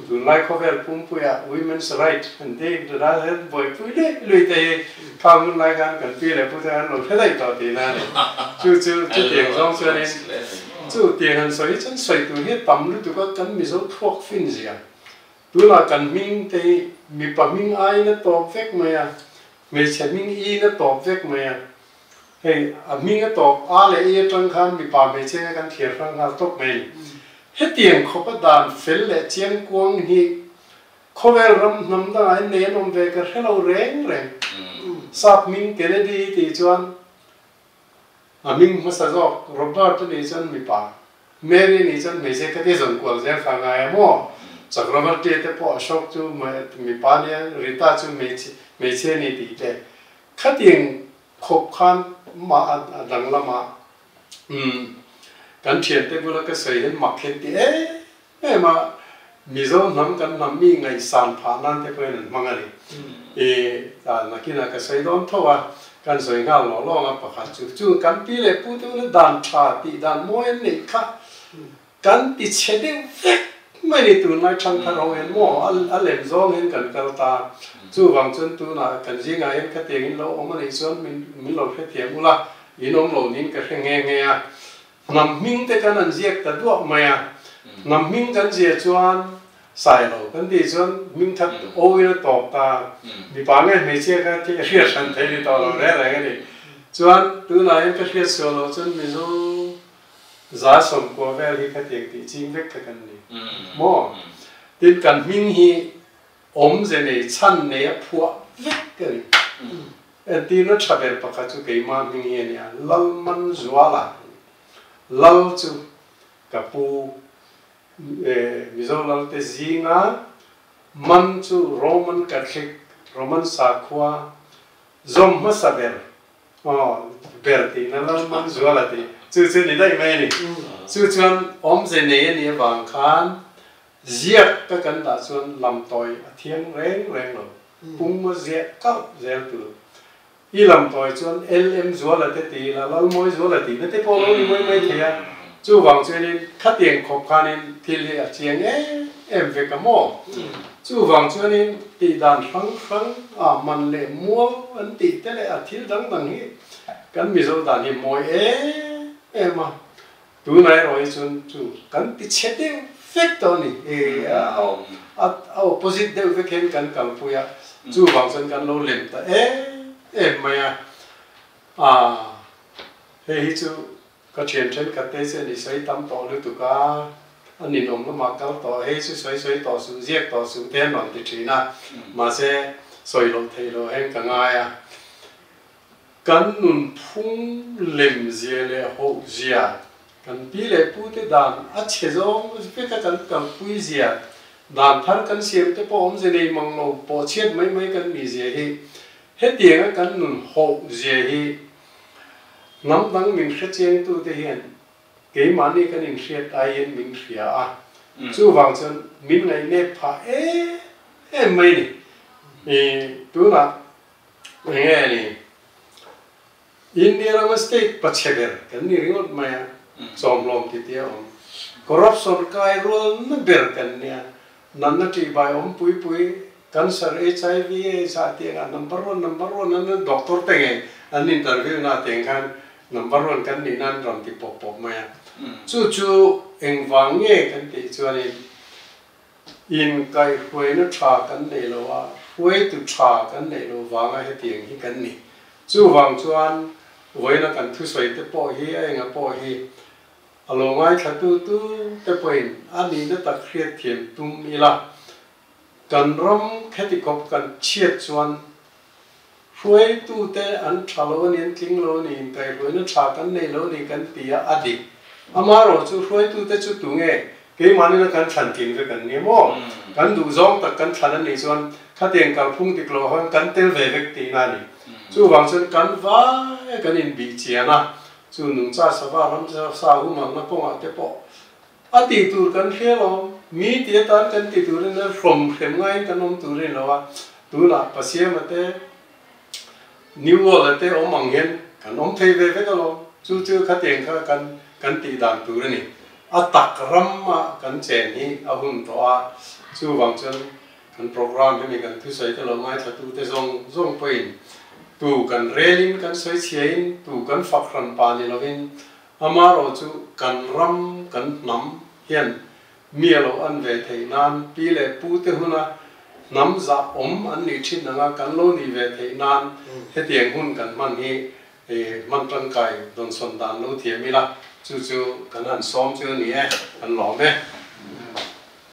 tu lai khovel pum puya women's right and they da hen boy pui le lui te khang lai kan pi le pu ta lo phai to ti na le chu tiền rong cho nên chu tiền han soi chân soi tu hết tầm lu tu có kan mi so thuốc fin gì à tu là kan ming te mi pa ming ai na to vek ma ya me che ming I na to vek ma ya hey ming na to a le e tang khan mi pa me che kan thier rang ha tok me hết tiền khó bắt đàn phèn lệ chiang quang hi khó về ram nằm đó anh nên ông về cái hello reng reng sắp mình cái này đi thì chuan mình mà sao rồi Robert này chuan mi pa Mary này chuan mấy cái cái dòng quần dễ phang ai mo chắc Robert thì để bỏ shop chú mi pa này Rita chú mấy cái này đi để khát tiền khó khăn mà đằng là màกันเทียนเต็มแล้วก็ใส่เห็นหมักเห็นตีมามีโซนน้ำกันน้ำมีไงสารผ่านนั่นเต็มเลยนั่นมังอะไรนักกินก็ใส่โดนทั่วกันใส่งานหล่อล่อประคัตจู่กันปีเลยพูดถึงด่านชาติด่านมวยนี่ค่ะกันติดเชดเองไม่ได้ตัวไหนช่างทารเห็นมั่วอะไรโซนเห็นกันกันตาจู่บางจนตัวน่ะกันจริงไงเห็นก็เตียงเรามันอีส่วนมีเราแค่เทียมมุละอีน้องเรานี่ก็แค่เงี้ยนำมิ่งแต่กันนั่นเจียกแต่ตัวไม่อะนำมิ่งกันเจียชวนใส่เรากันดีชวนมิ่งทัดโอ้ยตอกตามีปางเงี้ยไม่เชื่อกันที่เรียกฉันเทลีต่อเราได้อะไรกันดิชวนตัวไหนก็เรียกชวนเราชวนมีสู้จ่าสมกว่าเวลีกันเด็กที่จริงเล็กกันนี่โม่ติดกันมิ่งฮีอมเจเนชันเนี่ยผัวเล็กกันตีนั่นชาเบลปะกันจุกมามิ่งฮีเนี่ยลัลมันจัวละลัลจูกับปูมิโซลัลเตจิงามันจูโรมันคาทอลิกโรมันซาควาซอมมาซาเบลเบลตีนั่นลัลมันจัวละตีจู่นี่ได้ไหมนี่จู่อมเจเนียนี่บางครั้งเจียกก็กันด่าส่วนลำต้อยเทียงแรงหรอปุ่มมาเจียกก็เจียกตัวอีลำต้อยส่วน LM จัวละตีละลัลมวยจัวละตีนั่นที่พอเราไม่เทียจู่บางส่วนนี้ขัดเตียงขบขานี่ที่เรียกเจียงเอ็มเวกโมจู่บางส่วนนี้ตีด่านฟังมันเล่มัวอันตีแต่ละอาทิตย์ดังนี้กันมีโซดานี่มวยมาดูนายรอยจนจู่กันติดเช็ดเดียวเฟกตัวนี่เอาโพสิทีฟเฟกเห็นกันกันปุยจู่บางส่วนกันเราเล่นแต่ไม่เฮ้ยจู่ก็เชียนเช่นกันเตะนี่ใส่ตั้มต่อหรือตุกาอันนี้นมแล้วมาเกาต่อเฮ้ยจู่ใส่ต่อสู้เรียกต่อสู้เทียนหล่อนติดทีนะมาเสสวยลงเทโลเห็นกันง่ายกันนุนพุ่งเล่มเสียเลยหกเสียกันปีเลยพูดด่านอัดเชจงเพื่อกันปุยเสียด่านพันกันเสียแต่พอผมจะได้มองเราพอเชียดไม่กันมีเสียเฮ็ดเดียงกันนุนหกเสียน้ำตั้งมิงเสียเจียงตัวเทียนเกี่ยมันนี่กันอินเสียตายเย็นมิงเสียจู่วางจนมิงในเนปะไม่นี่ตัวน่ะไม่ไงนี่อินเดียเราไม่สเต็กปัจเจกกันนี่ริงดมาสอมลมติดเดียวคอร์รัปชันกายรัวนั่นเบิร์กันเนี่ยนั่นน่ะที่ใบปุยกันเซอร์ HIV สาธิตnumber one นั่นด็อกเตอร์เต็งอันนี้อินเตอร์วิวน่าเต็งกัน number one กันนี่นั่นรำที่ปอบมาจู่เอ็งฟังเงี้ยกันที่ชวนอินไกหวยนั่นชากันเลยหรอวะหวยตุชากันเลยหรอวะไงให้เตียงที่กันนี่จู่ฟังชวนหวยนั่นกันทุสวยแต่ปอฮีเองปอฮีอารมณ์ไงขัดตู้แต่พอเห็นอันนี้นั่นตะเครียดเทียมตุ้มนี่ละกันรำแค่ที่กบกันเชียดชวนหวยตู้แต่อันชาโลนี่ทิ้งโลนี่ไกหวยนั่นชากันเลยโลนี่กันตีอดีอามาเราจู่หวยตู้แต่จู่ตุ้งเกี่ยมันนี่กันฉันทิ้งไปกันนี่โม่กันดูจงแต่กันฉันนั่นนี่ชวนข้าเตียงกับพุ่งติดโลหันกันเตลเวกตีนั่นนี่จู่บางส่วนกันว่ากันอินบีเจียนะจู่หนุ่มจ้าสบายลำจ้าสาวมันนับปองอัดปออดีตูกันเที่ยวมีเดียตันกันติดตูเรนฟรอมเข็มง่ายกันนมตูเรนแล้วว่าตูน่ะภาษามาเตนิวอลเตอมังเงินกันนมเทเวกกันแล้วจู่ข้าเตียงกันติดด่านตูเรนนี่อัตักรัมมากันเจนี่อาหุ่นตัว chu wang chen kan program he mi kan thu sai te lo ngai tha tu te zong point tu kan relin kan soi chiein tu kan fakran pa ni lovin amaro chu kan ram kan nam hian mielo an ve thei nan pi le pu te huna nam za an ni thin nga kan lo ni ve thei nan he tiang hun kan man hi man tang kai don son dan lo thiam mi la chu kan an som chu ni kan lo me